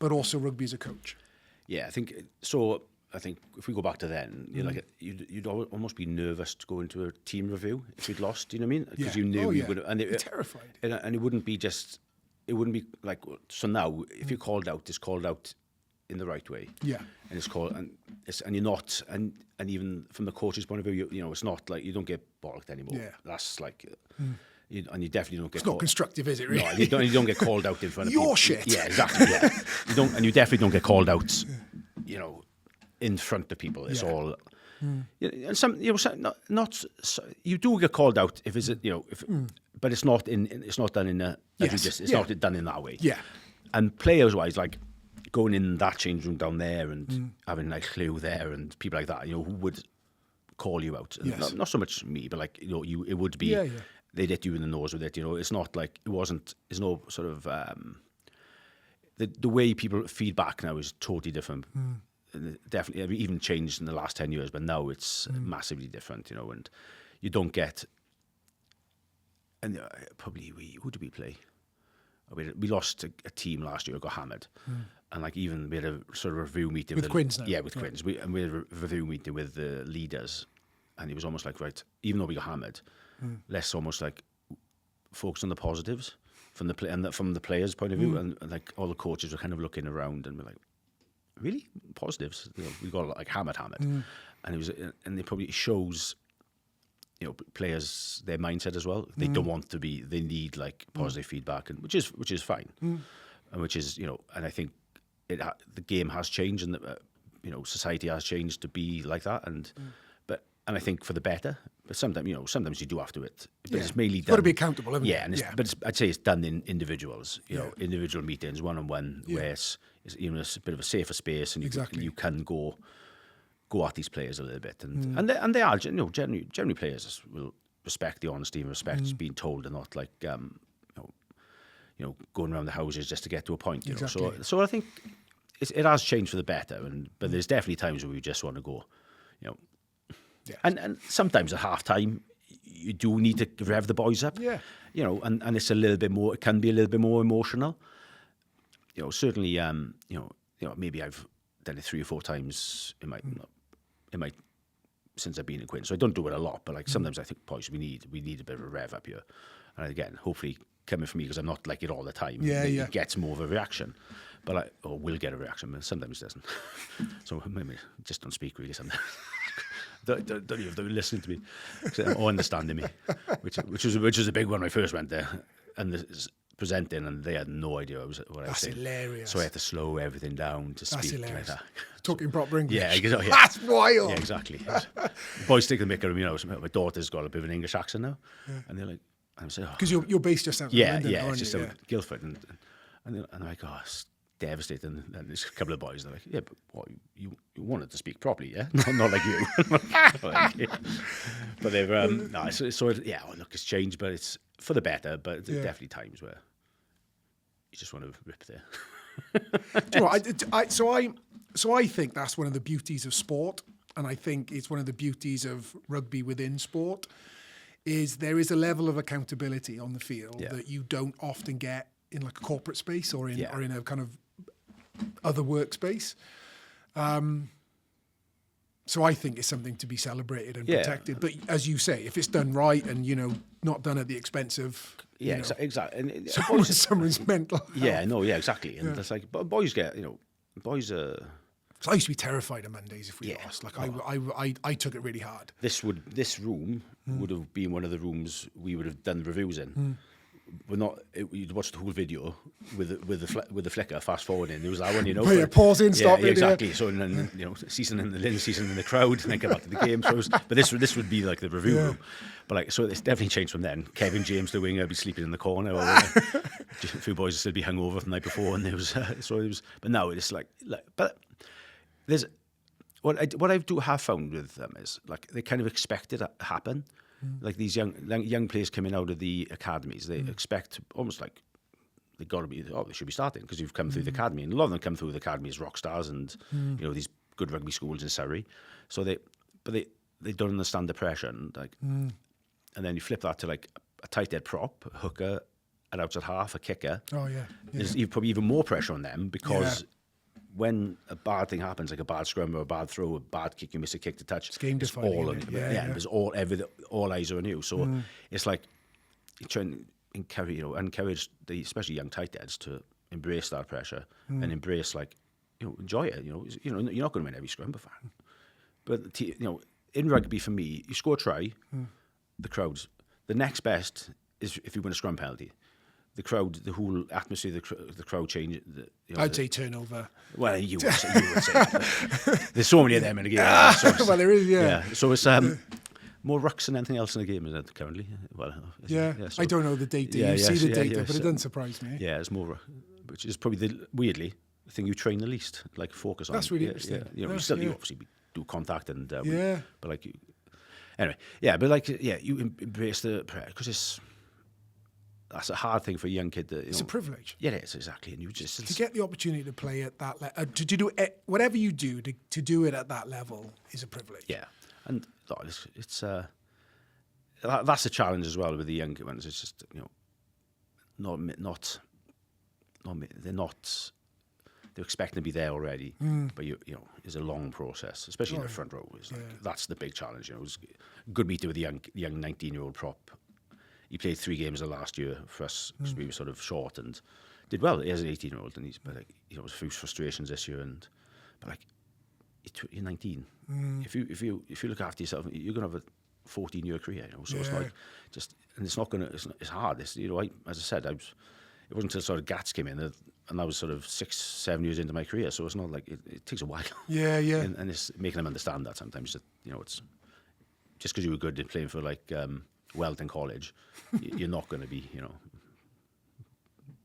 but also rugby as a coach. Yeah, I think so. I think if we go back to then, you'd almost be nervous to go into a team review if you'd lost. You know what I mean? Because you knew you would, and you're terrified. And it wouldn't be like, so now if you're called out, it's called out in the right way. Yeah. And it's called, and you're not, and even from the coach's point of view, you know, it's not like you don't get bollocked anymore. Yeah. That's like, and you definitely don't get. It's not constructive, is it? Really? No, you don't get called out in front of your people. shit. Yeah, exactly. Yeah. You definitely don't get called out. You know, in front of people. It's all. And some, you know, not you do get called out if it's, you know, but it's not done in a. It's not done in that way. Yeah. And players wise, like, going in that change room down there and having like Clew there and people like that, you know, who would call you out. Yes. Not so much me, but like, you know, it would be, they'd hit you in the nose with it, you know. It's not like, there's no sort of, the way people feedback now is totally different. Definitely, even changed in the last 10 years, but now it's massively different, you know, and you don't get, and probably who did we play? We lost a team last year, got hammered. And like even we had a sort of review meeting with Quins now. Yeah, with Quins. We had a review meeting with the leaders, and it was almost like, right, even though we got hammered, let's almost like focus on the positives. from the players' point of view, and like all the coaches were kind of looking around and were like, really positives. We got like hammered, and it probably shows, players their mindset as well. They don't want to be. They need like positive feedback, and which is fine, and which is and I think the game has changed, and society has changed to be like that, and I think for the better. But sometimes you do have to it. But it's mainly done. Got to be accountable, haven't you? But I'd say it's done in individuals. Individual meetings, one-on-one, where it's a bit of a safer space, and you can go at these players a little bit, and they are generally players will respect the honesty and respect being told, and not like going around the houses just to get to a point. So I think it has changed for the better, but there's definitely times where we just want to go, and sometimes at half time you do need to rev the boys up, and it's a little bit more. It can be a little bit more emotional. Certainly, maybe I've done it 3 or 4 times in my since I've been in Quins. So I don't do it a lot, but like sometimes I think, boys, we need a bit of a rev up here. And again, hopefully coming from me, because I'm not like it all the time. It gets more of a reaction, but will get a reaction, but sometimes it doesn't. So maybe just don't speak really sometimes. don't even listen to me or understanding me, which was a big one when I first went there, and presenting, and they had no idea what I was saying. That's hilarious. So I had to slow everything down to speak like that. Talking proper English. Yeah, exactly. That's wild. Yeah, exactly. Boys take the mick out of me. My daughter's got a bit of an English accent now, and they're like, I'm saying, because you're based just outside London, it's just out Guildford, and they're like, oh, it's devastating. And there's a couple of boys, they're like, yeah, but what, you wanted to speak properly, yeah? Not like you. But they've look, it's changed, but it's for the better. But there's definitely times where you just want to rip there. Do you know, so I think that's one of the beauties of sport, and I think it's one of the beauties of rugby within sport, is there is a level of accountability on the field that you don't often get in like a corporate space or in a kind of other workspace. So I think it's something to be celebrated and protected. But as you say, if it's done right and not done at the expense of exactly. And someone's mental health. Exactly. And it's like, but boys get boys are. So I used to be terrified of Mondays if we lost. Like I took it really hard. This room would have been one of the rooms we would have done the reviews in. We're not. You'd watch the whole video with the flicker fast forwarding. There was that one, pause in, stop it. Exactly. So and then seasoning in the crowd, and then come back to the game. So this would be like the review room. But so it's definitely changed from then. Kevin James, the winger, would be sleeping in the corner. Or, a few boys would still be hungover from the night before, and But now it's but there's what I do have found with them is like they kind of expect it to happen. Like these young players coming out of the academies, they expect almost like they should be starting because you've come through the academy, and a lot of them come through the academy as rock stars and these good rugby schools in Surrey. So they don't understand the pressure, and then you flip that to like a tight end prop, a hooker, an outside half, a kicker. Oh yeah. There's probably even more pressure on them because. When a bad thing happens, like a bad scrum or a bad throw, a bad kick, you miss a kick to touch. It's game defining. There's all eyes are on you. So it's like you try and encourage especially young tight ends to embrace that pressure and embrace enjoy it. You're not going to win every scrum, but in rugby for me, you score a try, the crowds. The next best is if you win a scrum penalty. The crowd, the whole atmosphere, the crowd change. I'd say turnover. Well, you would say that. There's so many of them in the game. Well, there is, yeah. So it's more rucks than anything else in the game, isn't it, currently? Well, so, I don't know the data. You see the data, but it doesn't surprise me. Yeah, it's more, which is probably weirdly the thing you train the least, like focus on. That's really interesting. You obviously do contact and but like you embrace the because that's a hard thing for a young kid. It's a privilege. Yeah, it is, exactly. And you just to get the opportunity to play at that level, to do it, whatever you do, to do it at that level is a privilege. Yeah, and it's that's a challenge as well with the young ones. It's just they're expecting to be there already, but it's a long process, especially in the front row. That's the big challenge. It was a good meeting with the young 19-year-old prop. he played 3 games the last year for us because we were sort of short and did well as an 18-year-old. And but like, you know, it was a few frustrations this year. But like, you're 19. If you look after yourself, you're gonna have a 14-year career. You know, so it's like and it's not gonna. It's hard. It's, you know, as I said, it wasn't until sort of GATS came in and I was sort of 6-7 years into my career. So it's not like it takes a while. Yeah. And it's making them understand that sometimes that, you know, it's just because you were good at playing for like Wellington College, you're not going to be, you know,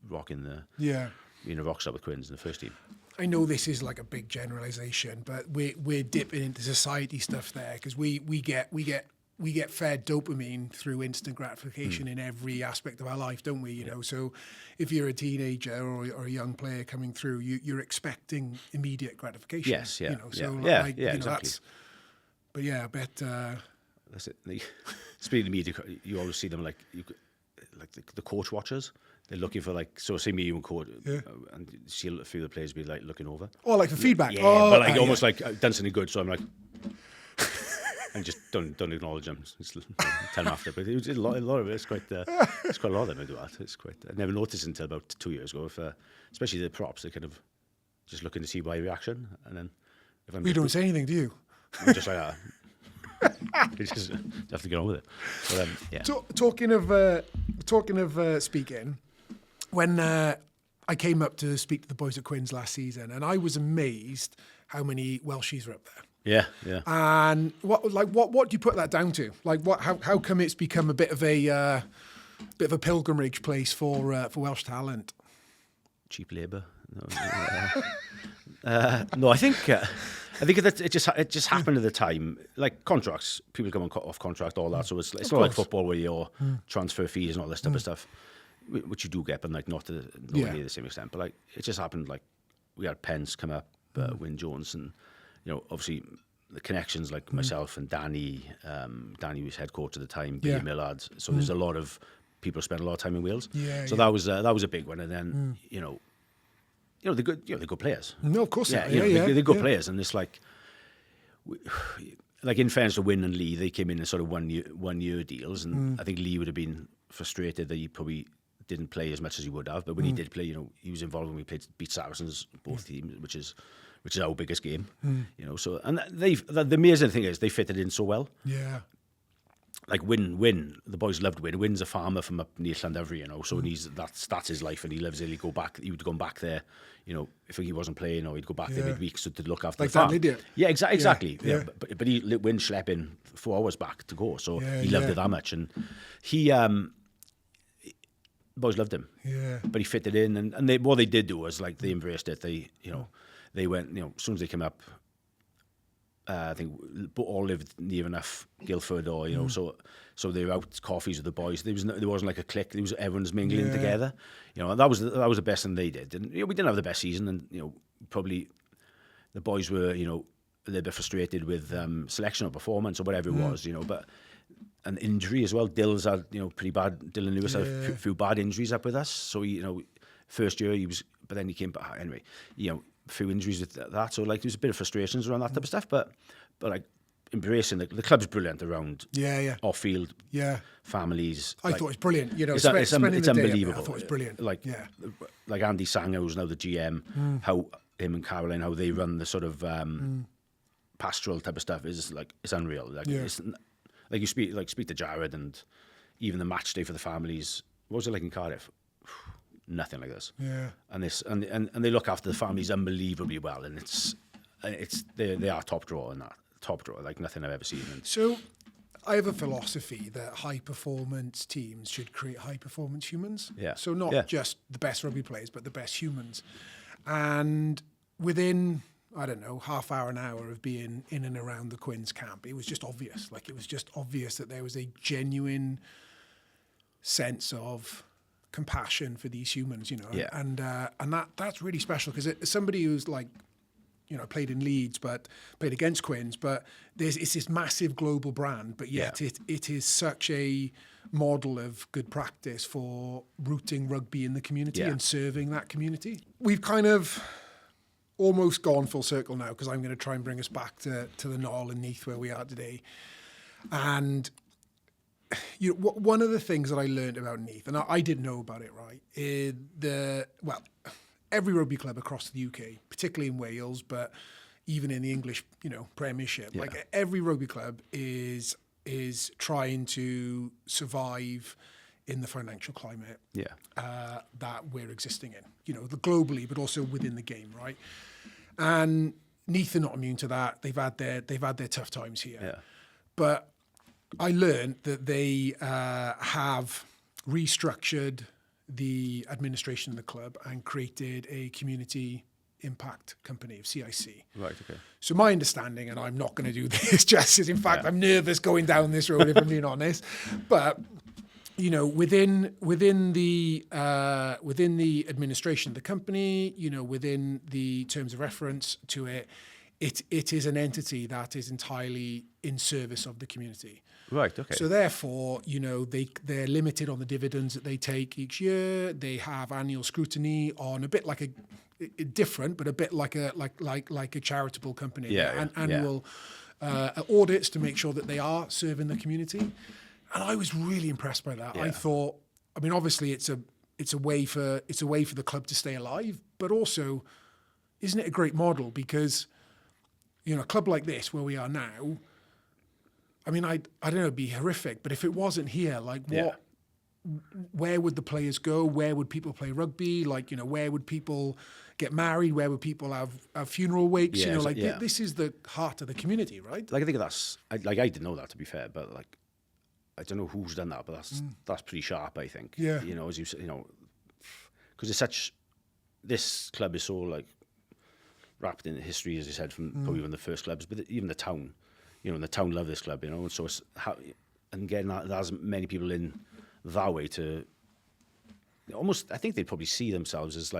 rocking being a rock star with Quins in the first team. I know this is like a big generalization, but we're dipping into society stuff there because we get fed dopamine through instant gratification in every aspect of our life, don't we? You know, so if you're a teenager or a young player coming through, you're expecting immediate gratification. Yes, yeah, you know, so yeah, like, yeah, you know, exactly. But yeah, I bet. That's it. Speaking of media, you always see them like the coach watchers. They're looking for like, so say me, you and coach, and you see a few of the players be like looking over. Oh, like for feedback. Yeah, oh, but like almost like I've done something good, so I'm like, and just don't acknowledge them. Just tell them after. But it's a lot of it. It's quite a lot of them who do that. It's quite. I never noticed until about 2 years ago. If especially the props, they're kind of just looking to see my reaction, and then if I'm you don't say anything, do you? I'm just like that. You just have to get on with it. But, yeah. Talking of speaking, when I came up to speak to the boys at Quins last season, and I was amazed how many Welshies were up there. Yeah. And what do you put that down to? Like, how come it's become a bit of a pilgrimage place for Welsh talent? Cheap labour. No, I think that it just happened at the time. Like contracts, people come off contract, all that. So it's not like football where your transfer fees and all this type of stuff, which you do get, but like not near the same extent. But like it just happened. Like we had Pence come up, Wyn Jones, and you know, obviously the connections like myself and Danny. Danny was head coach at the time. Billy Millard. So there's a lot of people who spend a lot of time in Wales. So that was a big one. And then you know, they're good players. No, of course. They're good players, and it's like in fairness to Wyn and Lee, they came in sort of 1 year deals, and I think Lee would have been frustrated that he probably didn't play as much as he would have. But when he did play, you know, he was involved when we beat Saracens, both teams, which is our biggest game. You know, so and the amazing thing is they fitted in so well. Yeah. Like Wyn, the boys loved Wyn. Wyn's a farmer from up near Llandafry, you know, so that's his life, and he loves it. He would go back there, you know, if he wasn't playing, or he'd go back there midweek to look after the farm. Lydia. Yeah, exactly. Yeah. But Wyn schlepping 4 hours back to go, so he loved it that much, and the boys loved him. Yeah. But he fitted in, and what they did do was like they embraced it. They went, you know, as soon as they came up. I think all lived near enough Guildford, or you know, so they were out coffees with the boys. There wasn't like a clique. Everyone's mingling together. You know, that was the best thing they did. And you know, we didn't have the best season, and you know, probably the boys were, you know, a little bit frustrated with selection or performance or whatever it was. You know, but an injury as well. Dill's had, you know, pretty bad. Dylan Lewis had a few bad injuries up with us. So you know, first year he was, but then he came back anyway. You know. Few injuries with that, so like there's a bit of frustrations around that type of stuff, but like embracing the club's brilliant around off field families. I thought it was brilliant, you know, it's unbelievable. I thought it was brilliant. Like Andy Sanger, who's now the GM, how him and Caroline, how they run the sort of pastoral type of stuff is like, it's unreal. Like it's like you speak to Jared, and even the match day for the families. What was it like in Cardiff? Nothing like this. Yeah. And they look after the families unbelievably well, and they are top drawer in that. Top drawer, like nothing I've ever seen. So I have a philosophy that high performance teams should create high performance humans. Yeah. So not just the best rugby players, but the best humans. And within, I don't know, half hour, an hour of being in and around the Quins camp, it was just obvious. Like it was just obvious that there was a genuine sense of compassion for these humans, you know, and that's really special, because somebody who's like, you know, played in Leeds but played against Quins, but it's this massive global brand, but yet it is such a model of good practice for rooting rugby in the community and serving that community. We've kind of almost gone full circle now, because I'm going to try and bring us back to the Gnoll and Neath where we are today, and one of the things that I learned about Neath, and I didn't know about it, right, is every rugby club across the UK, particularly in Wales, but even in the English, Premiership, like every rugby club is trying to survive in the financial climate that we're existing in, globally, but also within the game, right? And Neath are not immune to that. They've had their tough times here, but I learned that they have restructured the administration of the club and created a community impact company of CIC. Right, okay. So my understanding, and I'm not going to do this justice, in fact, I'm nervous going down this road if I'm being honest, but within the administration of the company, within the terms of reference to it, it is an entity that is entirely in service of the community. Right, okay. So therefore, they're limited on the dividends that they take each year. They have annual scrutiny on a bit like a different, but a bit like a charitable company. Annual audits to make sure that they are serving the community. And I was really impressed by that. Yeah. I thought, obviously it's a way for the club to stay alive, but also, isn't it a great model? Because, a club like this where we are now, I don't know, it'd be horrific, but if it wasn't here, where would the players go? Where would people play rugby? Where would people get married? Where would people have funeral wakes? This is the heart of the community, right? I think that's, I didn't know that, to be fair, but I don't know who's done that, but that's pretty sharp, I think. Yeah. As you say, because this club is so wrapped in history, as you said, from probably one of the first clubs, but even the town, and the town love this club, and so it's and getting that as many people in that way to almost, I think they'd probably see themselves as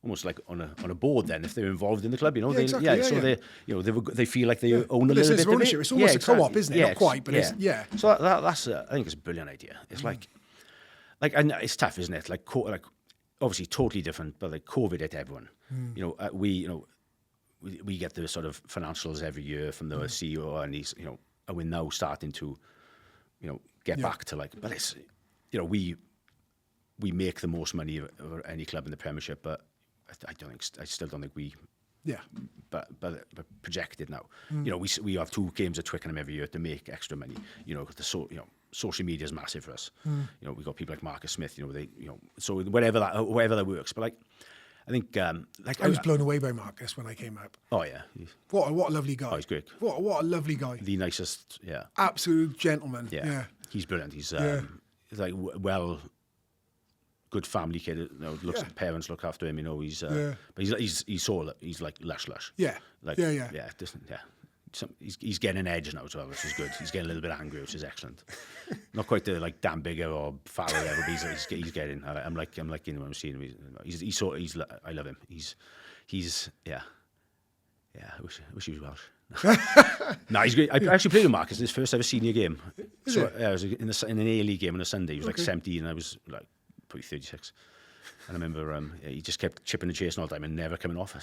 almost like on a board then if they're involved in the club, they feel like they own a little bit of ownership. It's almost a co-op, isn't it? Not quite, but it's So that's I think it's a brilliant idea. It's and it's tough, isn't it? Obviously totally different, but COVID hit everyone. We get the sort of financials every year from the CEO, and he's and we're now starting to get back to but it's we make the most money of any club in the Premiership, but I still don't think we. Yeah. But projected now. We have 2 games at Twickenham every year to make extra money. Social media is massive for us. We've got people like Marcus Smith. So whatever that works. But I think I was blown away by Marcus when I came up. Oh yeah. What a lovely guy. Oh, he's great. What a lovely guy. The nicest. Yeah. Absolute gentleman. Yeah. He's brilliant. He's good family kid. Parents look after him. He's but he's lush. Yeah. He's getting an edge now as well, which is good. He's getting a little bit angry, which is excellent. Not quite the Dan Bigger or Farrell level, but he's getting. I'm liking him when I'm seeing him. I love him. He's yeah. I wish he was Welsh. No, he's great. I actually played with Marcus in his first ever senior game. I was in an A-League game on a Sunday. He was 17, and I was probably 36. And I remember he just kept chipping and chasing all the time and never coming off.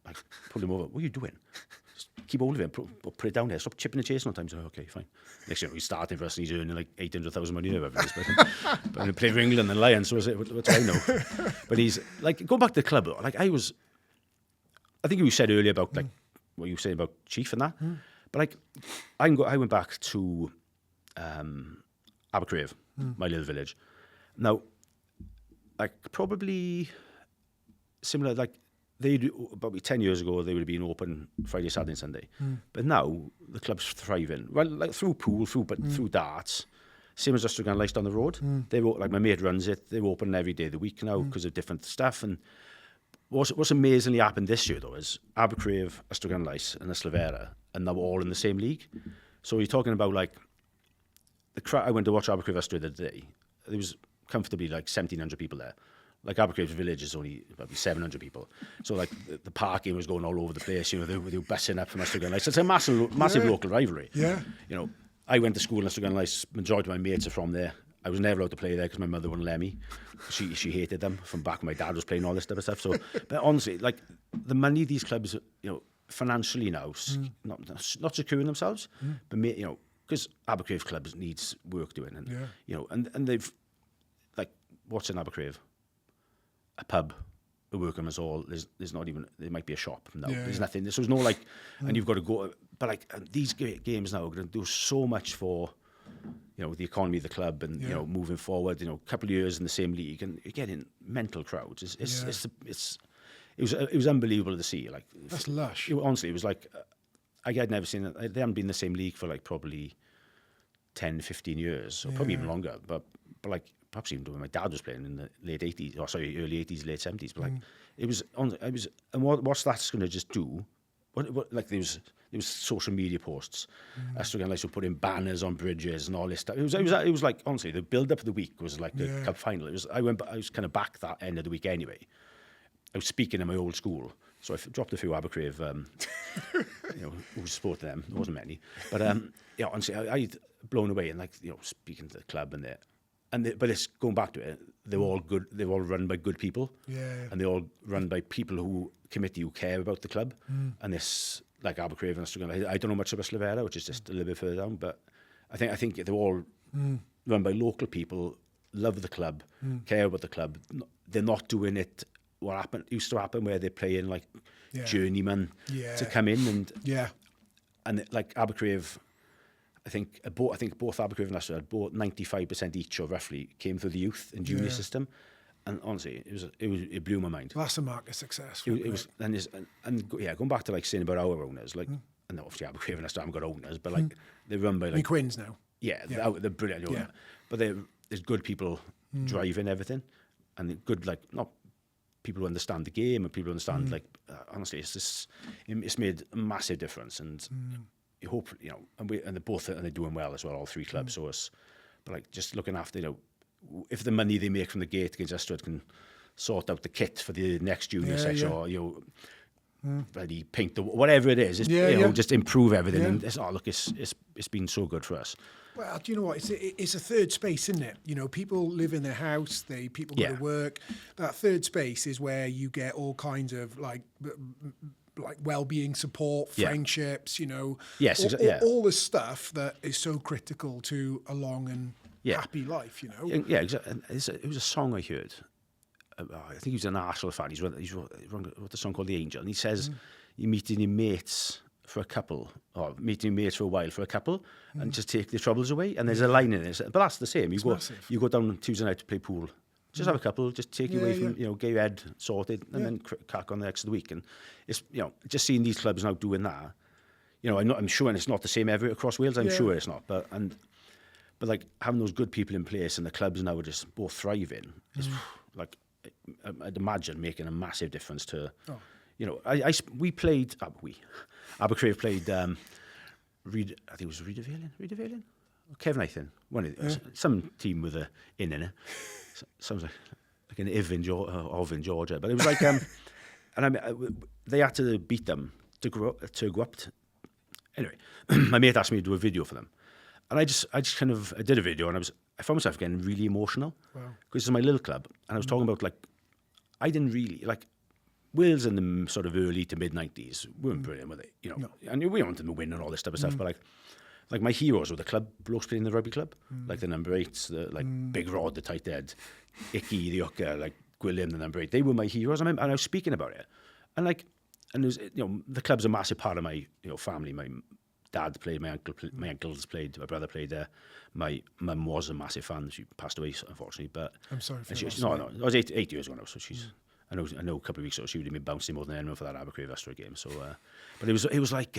I pulled him over. What are you doing? Just keep hold of him. Put it down there. Stop chipping and chasing all the time. So, okay, fine. Next year he's starting for us and he's earning 800,000 a year. But I played for England and Lions, so what do I know? But he's going back to the club. I think you said earlier about what you were saying about Chief and that. But I went back to Abercrave, my little village. Now, probably similar, about 10 years ago, they would have been open Friday, Saturday, and Sunday. But now the club's thriving. Well, through pool, through darts. Same as Ystrad Gynllais down the road. They're my mate runs it. They're open every day of the week now because of different stuff. And what's amazingly happened this year though is Abercrave, Ystrad Gynllais, and Yslavera are now all in the same league. So you're talking about the crowd. I went to watch Abercrave Ystrad the other day. There was comfortably 1,700 people there. Abercrave's village is only about 700 people. So the parking was going all over the place. They were bussing up from Ystrad Gynllais. It's a massive local rivalry. Yeah. I went to school in Ystrad Gynllais. Majority of my mates are from there. I was never allowed to play there because my mother wouldn't let me. She hated them from back when my dad was playing all this type of stuff. So, but honestly, the money these clubs, financially now, not securing themselves, but because Abercrave clubs needs work doing, and Yeah. you know, and they've like what's in Abercrave? A pub, a workman's hall. There's not even, there might be a shop. No, Yeah, there's yeah. nothing. So there's no like, and you've got to go. But like these games now are going to do so much for, you know, the economy of the club, and you know, moving forward. You know, a couple of years in the same league, and you're getting mental crowds. It was unbelievable to see. Like That's lush. Honestly, it was like I had never seen it. They haven't been in the same league for like probably 10, 15 years, or probably even longer. But like perhaps even when my dad was playing in the late 80s, or sorry, early 80s, late 70s. But like it was, and what's that's going to just do? What like there was social media posts. Astrogan like to put in banners on bridges and all this stuff. It was like, honestly, the build up of the week was like the cup final. I was kind of back that end of the week anyway. I was speaking in my old school, so I dropped a few Abercrave, you know, who supported them. There wasn't many, but yeah, honestly, I'd blown away, and like, you know, speaking to the club but it's going back to it. They're all good. They're all run by good people, and they're all run by people who care about the club. And this, like Abercrave and Abercrave, I don't know much about Slavera, which is just a little bit further down, but I think they're all run by local people, love the club, care about the club. They're not doing it. What used to happen where they're playing like journeyman to come in, and like Abercrave. I think both Abercrave and Leicester had bought 95% each, or roughly, came through the youth and junior system, and honestly, it blew my mind. Well, that's a mark of success. It was, and going back to like saying about our owners, like, and obviously Abercrave and Leicester haven't got owners, but like they're run by like Quins now. They're brilliant. Yeah. But there's good people driving everything, and good like not people who understand the game, and people who understand like honestly, it's made a massive difference, and. You hope, you know, and they're doing well as well, all three clubs. So but like just looking after, you know, if the money they make from the gate against Estrid can sort out the kit for the next junior section, or you know, bloody paint the whatever it is, just improve everything. And it's been so good for us. Well, do you know what? It's a third space, isn't it? You know, people live in their house, people go to work. That third space is where you get all kinds of like well-being support, friendships, you know, all the stuff that is so critical to a long and happy life, you know. Yeah, exactly. It was a song I heard. I think he was an Arsenal fan. He wrote a song called The Angel, and he says you're meeting your mates for a couple, or meeting your mates for a while for a couple, and just take the troubles away. And there's a line in it, but that's the same. You go down Tuesday night to play pool. Just have a couple, just take you away from, you know, get your head sorted, and then crack on the next of the week. And it's, you know, just seeing these clubs now doing that, you know, I'm sure, and it's not the same everywhere across Wales. I'm sure it's not, but like having those good people in place, and the clubs now are just both thriving. Is like I'd imagine making a massive difference to, you know, we played Abercrave played I think it was Reed Avalion, Kevin Nathan, one of some team with a in it. Sounds like an in Georgia, but it was like they had to beat them to go up. Anyway, my mate asked me to do a video for them, and I just kind of did a video, and I found myself getting really emotional because it's my little club, and I was talking about like I didn't really like Wales in the sort of early to mid 90s weren't brilliant with it, you know, and we wanted them to win and all this type of stuff, but like my heroes were the club blokes playing the rugby club, like the number 8s, the like Big Rod, the tight head, Icky, the hooker, like Gwilym, the number 8. They were my heroes, and I was speaking about it, and there's, you know, the club's a massive part of my, you know, family. My dad played, my uncles played, my brother played there. My mum was a massive fan. She passed away, unfortunately, but I'm sorry for that. No, it was 8 years ago now, so she's. I know a couple of weeks ago she would have been bouncing more than anyone for that Abercrave Leicester game. So, but it was like.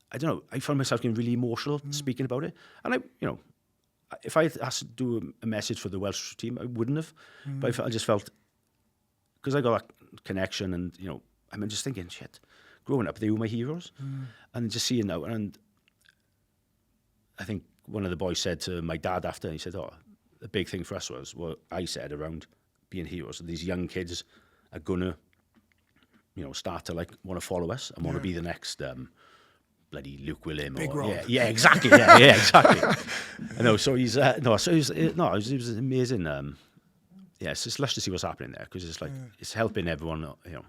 I don't know, I found myself getting really emotional speaking about it. And you know, if I had asked to do a message for the Welsh team, I wouldn't have. But I just felt, because I got that connection, and, you know, I'm just thinking, shit, growing up, they were my heroes. And just seeing now, and I think one of the boys said to my dad after, he said, the big thing for us was what I said around being heroes. These young kids are going to, you know, start to like want to follow us and want to be the next... bloody Luke William, Big Rod. Yeah, exactly. Yeah, exactly. I know. So it was amazing. It's just lush to see what's happening there, because it's like it's helping everyone, you know,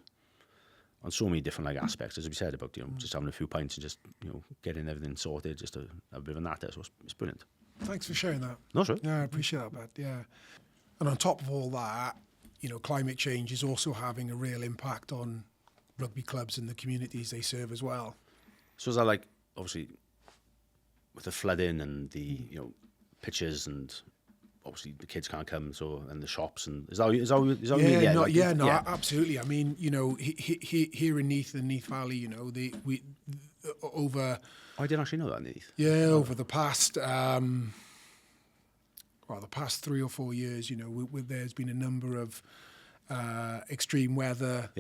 on so many different like aspects, as we said about just having a few pints and just getting everything sorted, just to have a bit of a natter. So it's brilliant. Thanks for sharing that. No, sure. Yeah, I appreciate that, Bert. Yeah. And on top of all that, climate change is also having a real impact on rugby clubs and the communities they serve as well. So is that like, obviously, with the flooding and the, pitches and obviously the kids can't come, and the shops, and is that absolutely. I mean, here in Neath and Neath Valley, over... I didn't actually know that, Neath. Yeah, over the past... the past 3 or 4 years, there's been a number of extreme weather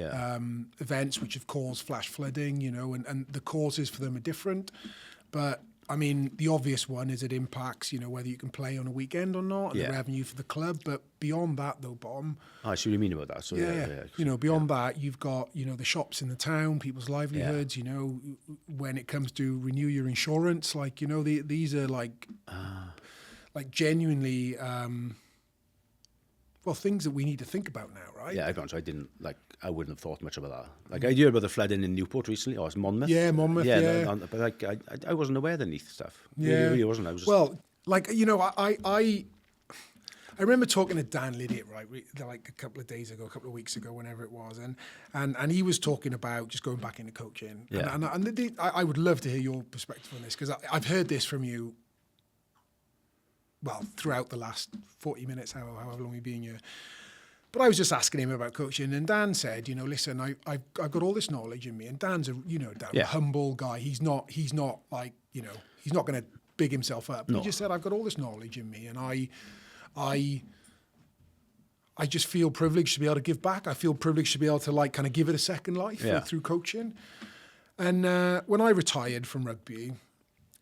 events which have caused flash flooding, and the causes for them are different. But, I mean, the obvious one is it impacts, whether you can play on a weekend or not, and the revenue for the club. But beyond that, though, Bom... I see what you mean about that. So beyond that, you've got, the shops in the town, people's livelihoods, when it comes to renew your insurance, like, these are like genuinely... things that we need to think about now, right? Yeah, I wouldn't have thought much about that. Like, I heard about the flooding in Newport recently, or it's Monmouth. Yeah, Monmouth, yeah. But like, I wasn't aware of the Neath stuff. Yeah. Really wasn't. I was just... Well, like, I remember talking to Dan Lydiot, right, like a couple of weeks ago, whenever it was, and he was talking about just going back into coaching. Yeah. And I would love to hear your perspective on this, because I've heard this from you, well, throughout the last 40 minutes, however long we've been here. But I was just asking him about coaching, and Dan said, listen, I've got all this knowledge in me, and Dan's a humble guy. He's not like, he's not going to big himself up. No. He just said, I've got all this knowledge in me, and I just feel privileged to be able to give back. I feel privileged to be able to like kind of give it a second life through coaching. And when I retired from rugby,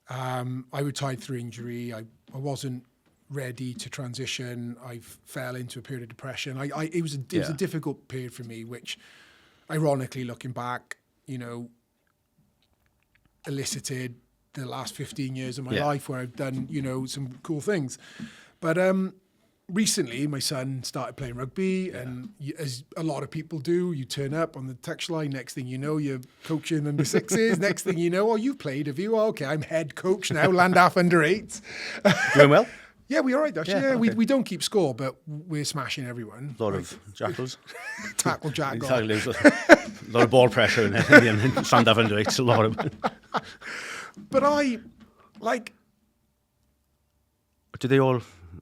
I retired through injury. I wasn't ready to transition. I fell into a period of depression. It was a difficult period for me, which, ironically, looking back, elicited the last 15 years of my life where I've done, some cool things. But recently, my son started playing rugby, and as a lot of people do, you turn up on the touch line. Next thing you know, you're coaching under sixes. Next thing you know, you've played, have you? Oh, okay, I'm head coach now, Landaf under eights. Doing well? Yeah, we're all right, actually. Yeah, okay. we don't keep score, but we're smashing everyone. A lot of jackals. Tackle jackal. A lot of ball pressure in Landaf under eights, a lot of them. But I, like... Do they all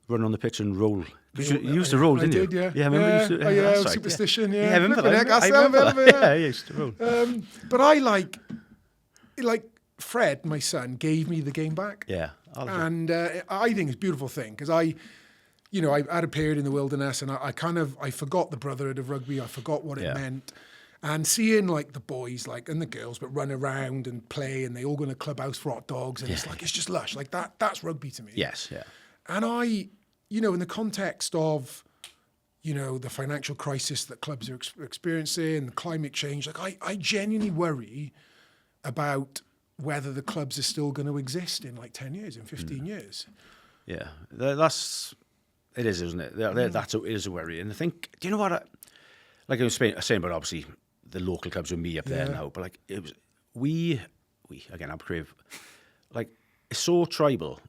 run on the pitch and roll? Because you used to roll, didn't you? I did, yeah. Yeah, I remember you used to. Right, superstition, yeah. Yeah, I remember that. Yeah, I used to roll. But I like Fred, my son, gave me the game back. Yeah. And I think it's a beautiful thing, because I had a period in the wilderness, and I forgot the brotherhood of rugby. I forgot what it meant. And seeing like the boys and the girls, but run around and play, and they all go in a clubhouse for hot dogs, and it's just lush. Like that's rugby to me. Yes, yeah. And I, in the context of, the financial crisis that clubs are experiencing, the climate change, I genuinely worry about whether the clubs are still going to exist in 10 years, in 15 years. Yeah, it is, isn't it? It is a worry. And I think, do you know what? Like I was saying about obviously the local clubs with me up there now, but it was, we again, Abercrave, it's so tribal,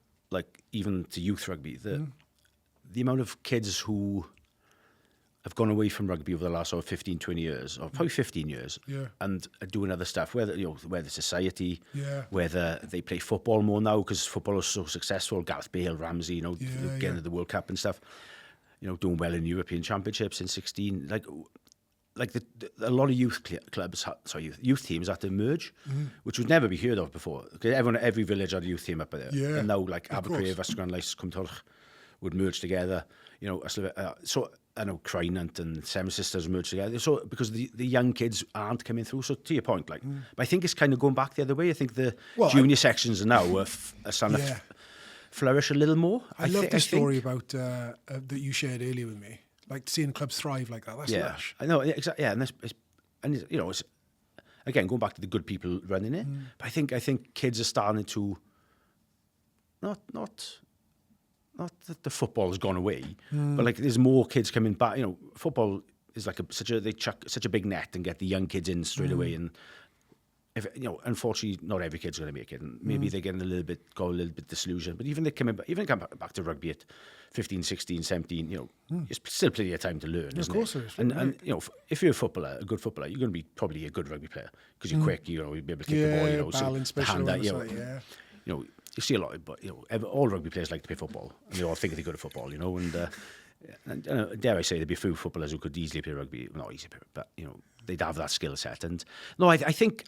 even to youth rugby, the amount of kids who have gone away from rugby over the last 15, 20 years, or probably 15 years, and are doing other stuff, whether society, whether they play football more now because football is so successful, Gareth Bale, Ramsey, getting to the World Cup and stuff, doing well in European Championships in 16, a lot of youth teams had to merge, which would never be heard of before. Every village had a youth team up there, and now Abercrave, Ysgran, Cwmtorch would merge together. So I know Crynant and Seven Sisters merged together. So because the young kids aren't coming through. So to your point, but I think it's kind of going back the other way. I think the junior sections are now are starting to flourish a little more. I love the story about that you shared earlier with me. Seeing clubs thrive like that. That's lush. I know, exactly. Yeah, and it's again going back to the good people running it. But I think kids are starting to not that the football has gone away, but there's more kids coming back. Football is like they chuck such a big net and get the young kids in straight away. And if unfortunately, not every kid's going to make it, and maybe they're getting a little bit disillusioned. But even they come back to rugby at 15, 16, 17, it's still plenty of time to learn, isn't it? Of course there is. And if you're a good footballer, you're going to be probably a good rugby player because you're quick. You'll be able to kick the ball. Balance, the hand that, yeah. You see a lot, but all rugby players like to play football, and they all think they're good at football, and dare I say, there'd be a few footballers who could easily play rugby. Not easily, but they'd have that skill set. And no, I think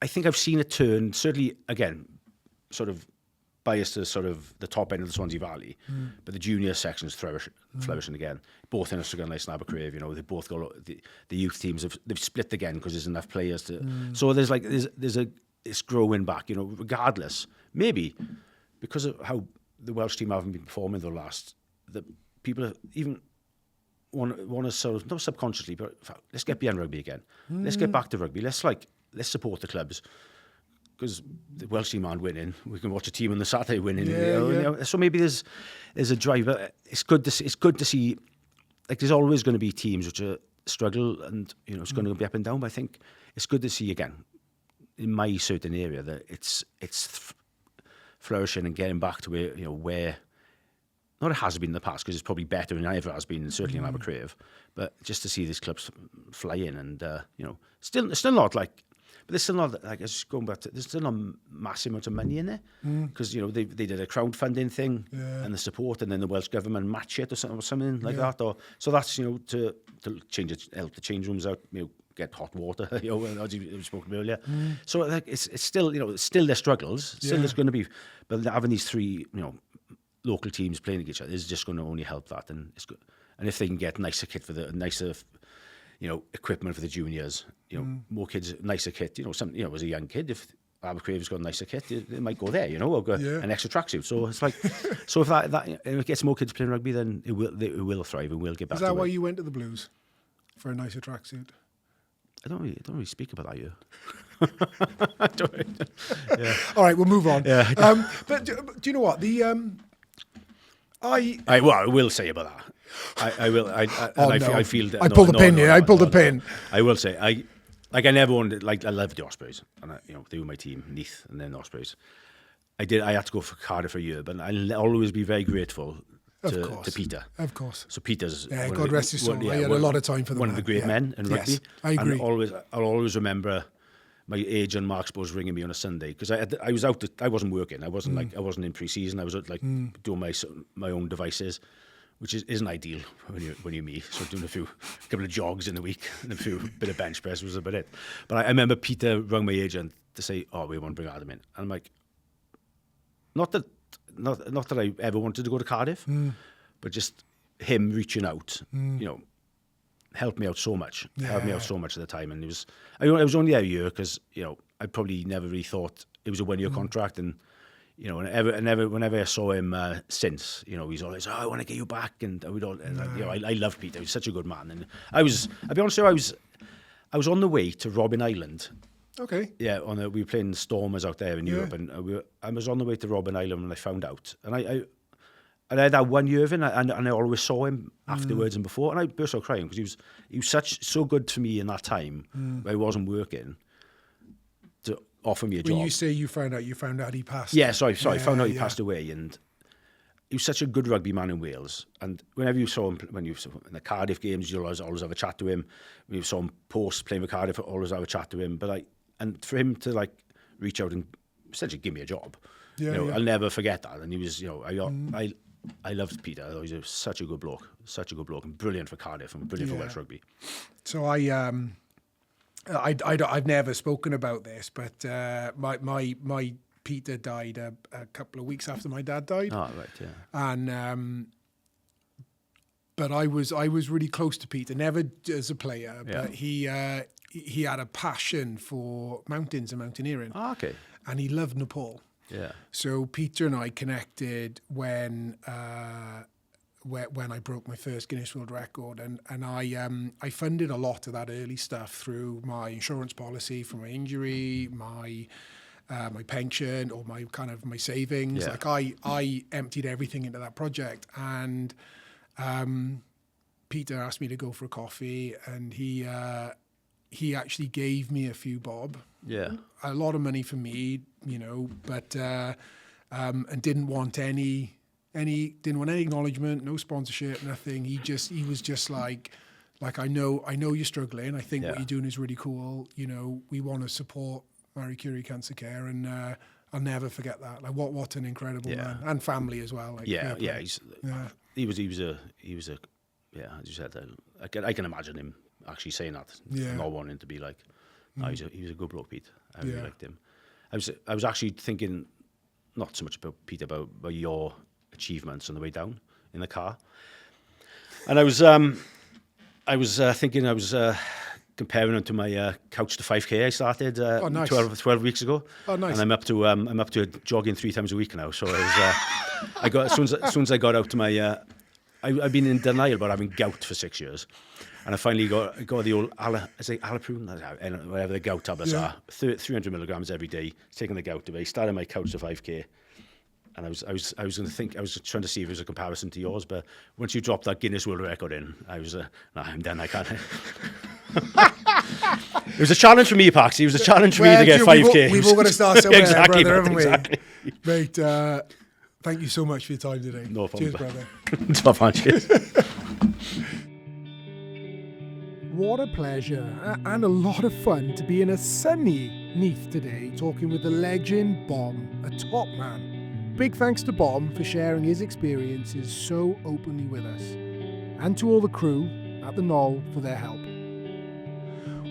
I've seen it turn. Certainly, again, sort of biased to sort of the top end of the Swansea Valley, but the junior section's flourishing again. Both in Ystwyth and Abercrave, they both got the youth teams they've split again because there's enough players to. So it's growing back, regardless. Maybe because of how the Welsh team haven't been performing the people even want to sort of, not subconsciously, but let's get behind rugby again. Let's get back to rugby. Let's support the clubs because the Welsh team aren't winning. We can watch a team on the Saturday winning. So maybe there's a drive. But it's good to see. Like there's always going to be teams which struggle, and it's going to be up and down. But I think it's good to see again in my certain area that it's flourishing and getting back to where not it has been in the past because it's probably better than it ever has been, certainly in Abercrave, but just to see these clubs fly in and still not like, but there's still not like just going back to, there's still not massive amounts of money in there because they did a crowdfunding thing and the support, and then the Welsh government match it or something like that, or so that's to help the change rooms out, get hot water, as you spoke about earlier. So like it's still still their struggles, still there's going to be, but having these three local teams playing against each other is just going to only help that, and it's good. And if they can get nicer kit for nicer equipment for the juniors, more kids, nicer kit, as a young kid, if Abercrave's got a nicer kit, they might go there, or go an extra tracksuit. So it's like, so if if it gets more kids playing rugby, then it will thrive and we'll get back to it. Is that why you went to the Blues? For a nicer tracksuit? I don't really speak about that here. All right, we'll move on. Yeah. But do you know what? I will say about that. I will. I feel that. I pulled the pin here. I pulled the pin. I will say I never wanted. I love the Ospreys, and they were my team, Neath, and then the Ospreys. I had to go for Cardiff for a year, but I'll always be very grateful to Peter. Of course. So Peter's God rest his soul. I had a lot of time for one of the great men in rugby. Yes, I agree. And I'll always remember my agent Mark Spose ringing me on a Sunday because I was out. I wasn't working. I wasn't I wasn't in pre-season. I was doing my own devices, which isn't ideal when you're me. So doing a couple of jogs in the week and a bit of bench press was about it. But I remember Peter rang my agent to say, "Oh, we want to bring Adam in," and I'm like, not that I ever wanted to go to Cardiff, but just him reaching out, helped me out so much. Helped me out so much at the time, and I was only there a year because I probably never really thought it was a 1 year contract, and whenever I saw him since, he's always, I want to get you back, and we'd all, and I love Peter. He's such a good man, and I'll be honest with you, I was on the way to Robin Island. Okay. Yeah, we were playing Stormers out there in Europe, and I was on the way to Robin Island when I found out, and I had that 1 year of it, and I always saw him afterwards and before, and I burst out crying because he was so good to me in that time where I wasn't working to offer me a job. When you say you found out he passed. Yeah, sorry, I found out he passed away, and he was such a good rugby man in Wales. And whenever you saw him, when you saw in the Cardiff games, you'll always have a chat to him. When you saw him post playing for Cardiff, always have a chat to him. But and for him to reach out and essentially give me a job, I'll never forget that. And he was, I loved Peter. He was such a good bloke, and brilliant for Cardiff and brilliant for Welsh rugby. So I've never spoken about this, but my Peter died a couple of weeks after my dad died. Oh, right, yeah. And but I was really close to Peter, never as a player, but he had a passion for mountains and mountaineering. Oh, okay. And he loved Nepal. Yeah. So Peter and I connected when I broke my first Guinness World Record, and I funded a lot of that early stuff through my insurance policy for my injury, my pension, or my savings. Yeah. I emptied everything into that project, and Peter asked me to go for a coffee, and he actually gave me a few bob. Yeah. A lot of money for me, you know, but and didn't want any acknowledgement, no sponsorship, nothing. He was just like I know you're struggling. I think what you're doing is really cool. You know, we want to support Marie Curie Cancer Care, and I'll never forget that. Like what an incredible man, and family as well. Like, He was a as you said, I can imagine him actually saying that, not wanting to be like, no, he was a good bloke, Pete. I really liked him. I was actually thinking not so much about Pete, about your achievements on the way down in the car, and I was thinking, I was comparing it to my couch to 5K I started 12 weeks ago. Oh, nice. And I'm up to jogging 3 times a week now. So I got as soon as I got out to my I've been in denial about having gout for 6 years, and I finally got the old Alaprune, whatever the gout tablets are, 300 milligrams every day, taking the gout away. Started my couch to 5K. And I was trying to see if it was a comparison to yours, but once you dropped that Guinness World Record in, I was, I'm done, I can't. It was a challenge for me, Paxi. It was a challenge for me to get 5K. We've all got to start somewhere, exactly, brother, haven't exactly. we? Mate, thank you so much for your time today. No problem. Cheers, brother. Top man, cheers. What a pleasure and a lot of fun to be in a sunny Neath today, talking with the legend Bom, a top man. Big thanks to Bom for sharing his experiences so openly with us, and to all the crew at the Gnoll for their help.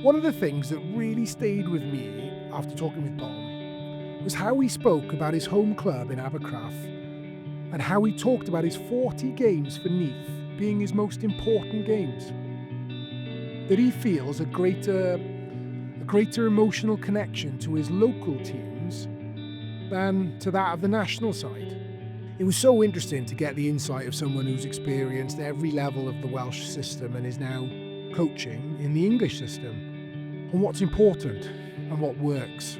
One of the things that really stayed with me after talking with Bom was how he spoke about his home club in Abercrave, and how he talked about his 40 games for Neath being his most important games. That he feels a greater emotional connection to his local teams than to that of the national side. It was so interesting to get the insight of someone who's experienced every level of the Welsh system and is now coaching in the English system, on what's important and what works.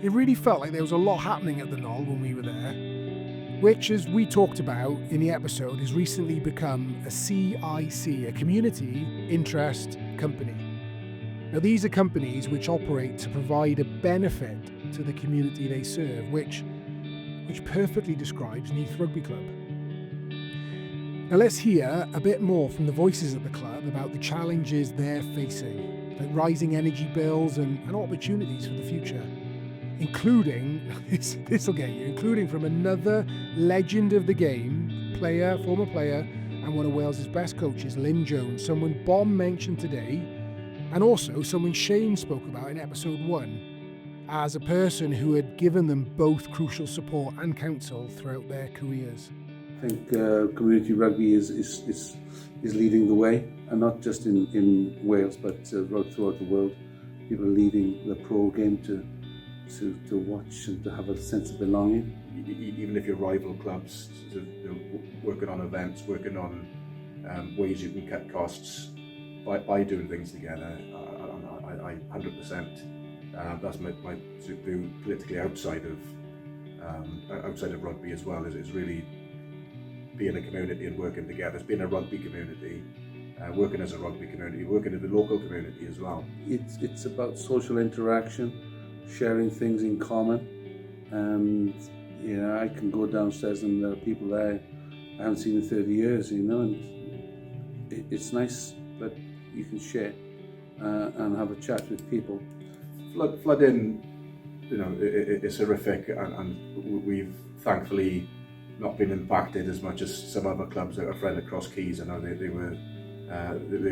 It really felt like there was a lot happening at the Gnoll when we were there, which, as we talked about in the episode, has recently become a CIC, a community interest company. Now, these are companies which operate to provide a benefit to the community they serve, which perfectly describes Neath Rugby Club. Now let's hear a bit more from the voices at the club about the challenges they're facing, like rising energy bills and opportunities for the future, including, this will get you, including from another legend of the game, former player, and one of Wales's best coaches, Lynn Jones, someone Bom mentioned today, and also someone Shane spoke about in episode 1, as a person who had given them both crucial support and counsel throughout their careers. I think community rugby is leading the way, and not just in Wales, but throughout the world. People are leading the pro game to watch and to have a sense of belonging. Even if you're rival clubs, working on events, working on ways you can cut costs by doing things together, I 100%. That's my view politically outside of rugby as well. Is really being a community and working together. It's being a rugby community, working as a rugby community, working in the local community as well. It's about social interaction, sharing things in common, and I can go downstairs and there are people there I haven't seen in 30 years, and it's nice that you can share and have a chat with people. Flooding, it's horrific, and we've thankfully not been impacted as much as some other clubs that are friend across Keys. I know they were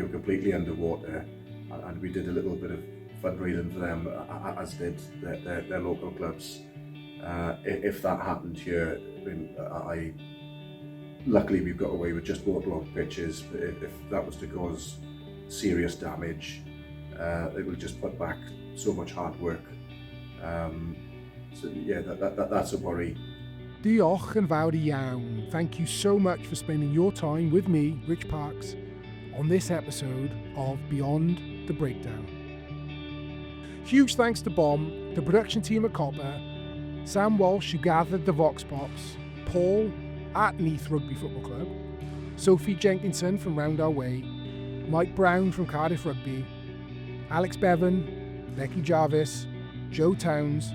completely underwater, and we did a little bit of fundraising for them, as did their local clubs. If that happened here, luckily we've got away with just waterlogged pitches. But if that was to cause serious damage, it would just put back so much hard work. That's a worry. Diolch yn fawr iawn. Thank you so much for spending your time with me, Rich Parks, on this episode of Beyond the Breakdown. Huge thanks to Bom, the production team at Copper, Sam Walsh who gathered the Vox Pops, Paul at Neath Rugby Football Club, Sophie Jenkinson from Round Our Way, Mike Brown from Cardiff Rugby, Alex Bevan, Becky Jarvis, Joe Towns,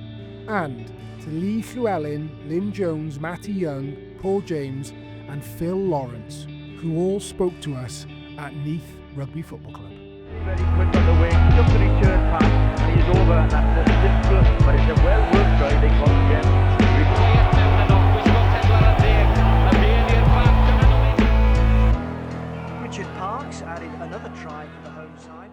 and to Lee Llewellyn, Lynn Jones, Matty Young, Paul James and Phil Lawrence, who all spoke to us at Neath Rugby Football Club. Very quick on the wing, just a return pass, and he's over, and that's a simple, but it's a well-worked driving once again. Richard Parks added another try for the home side.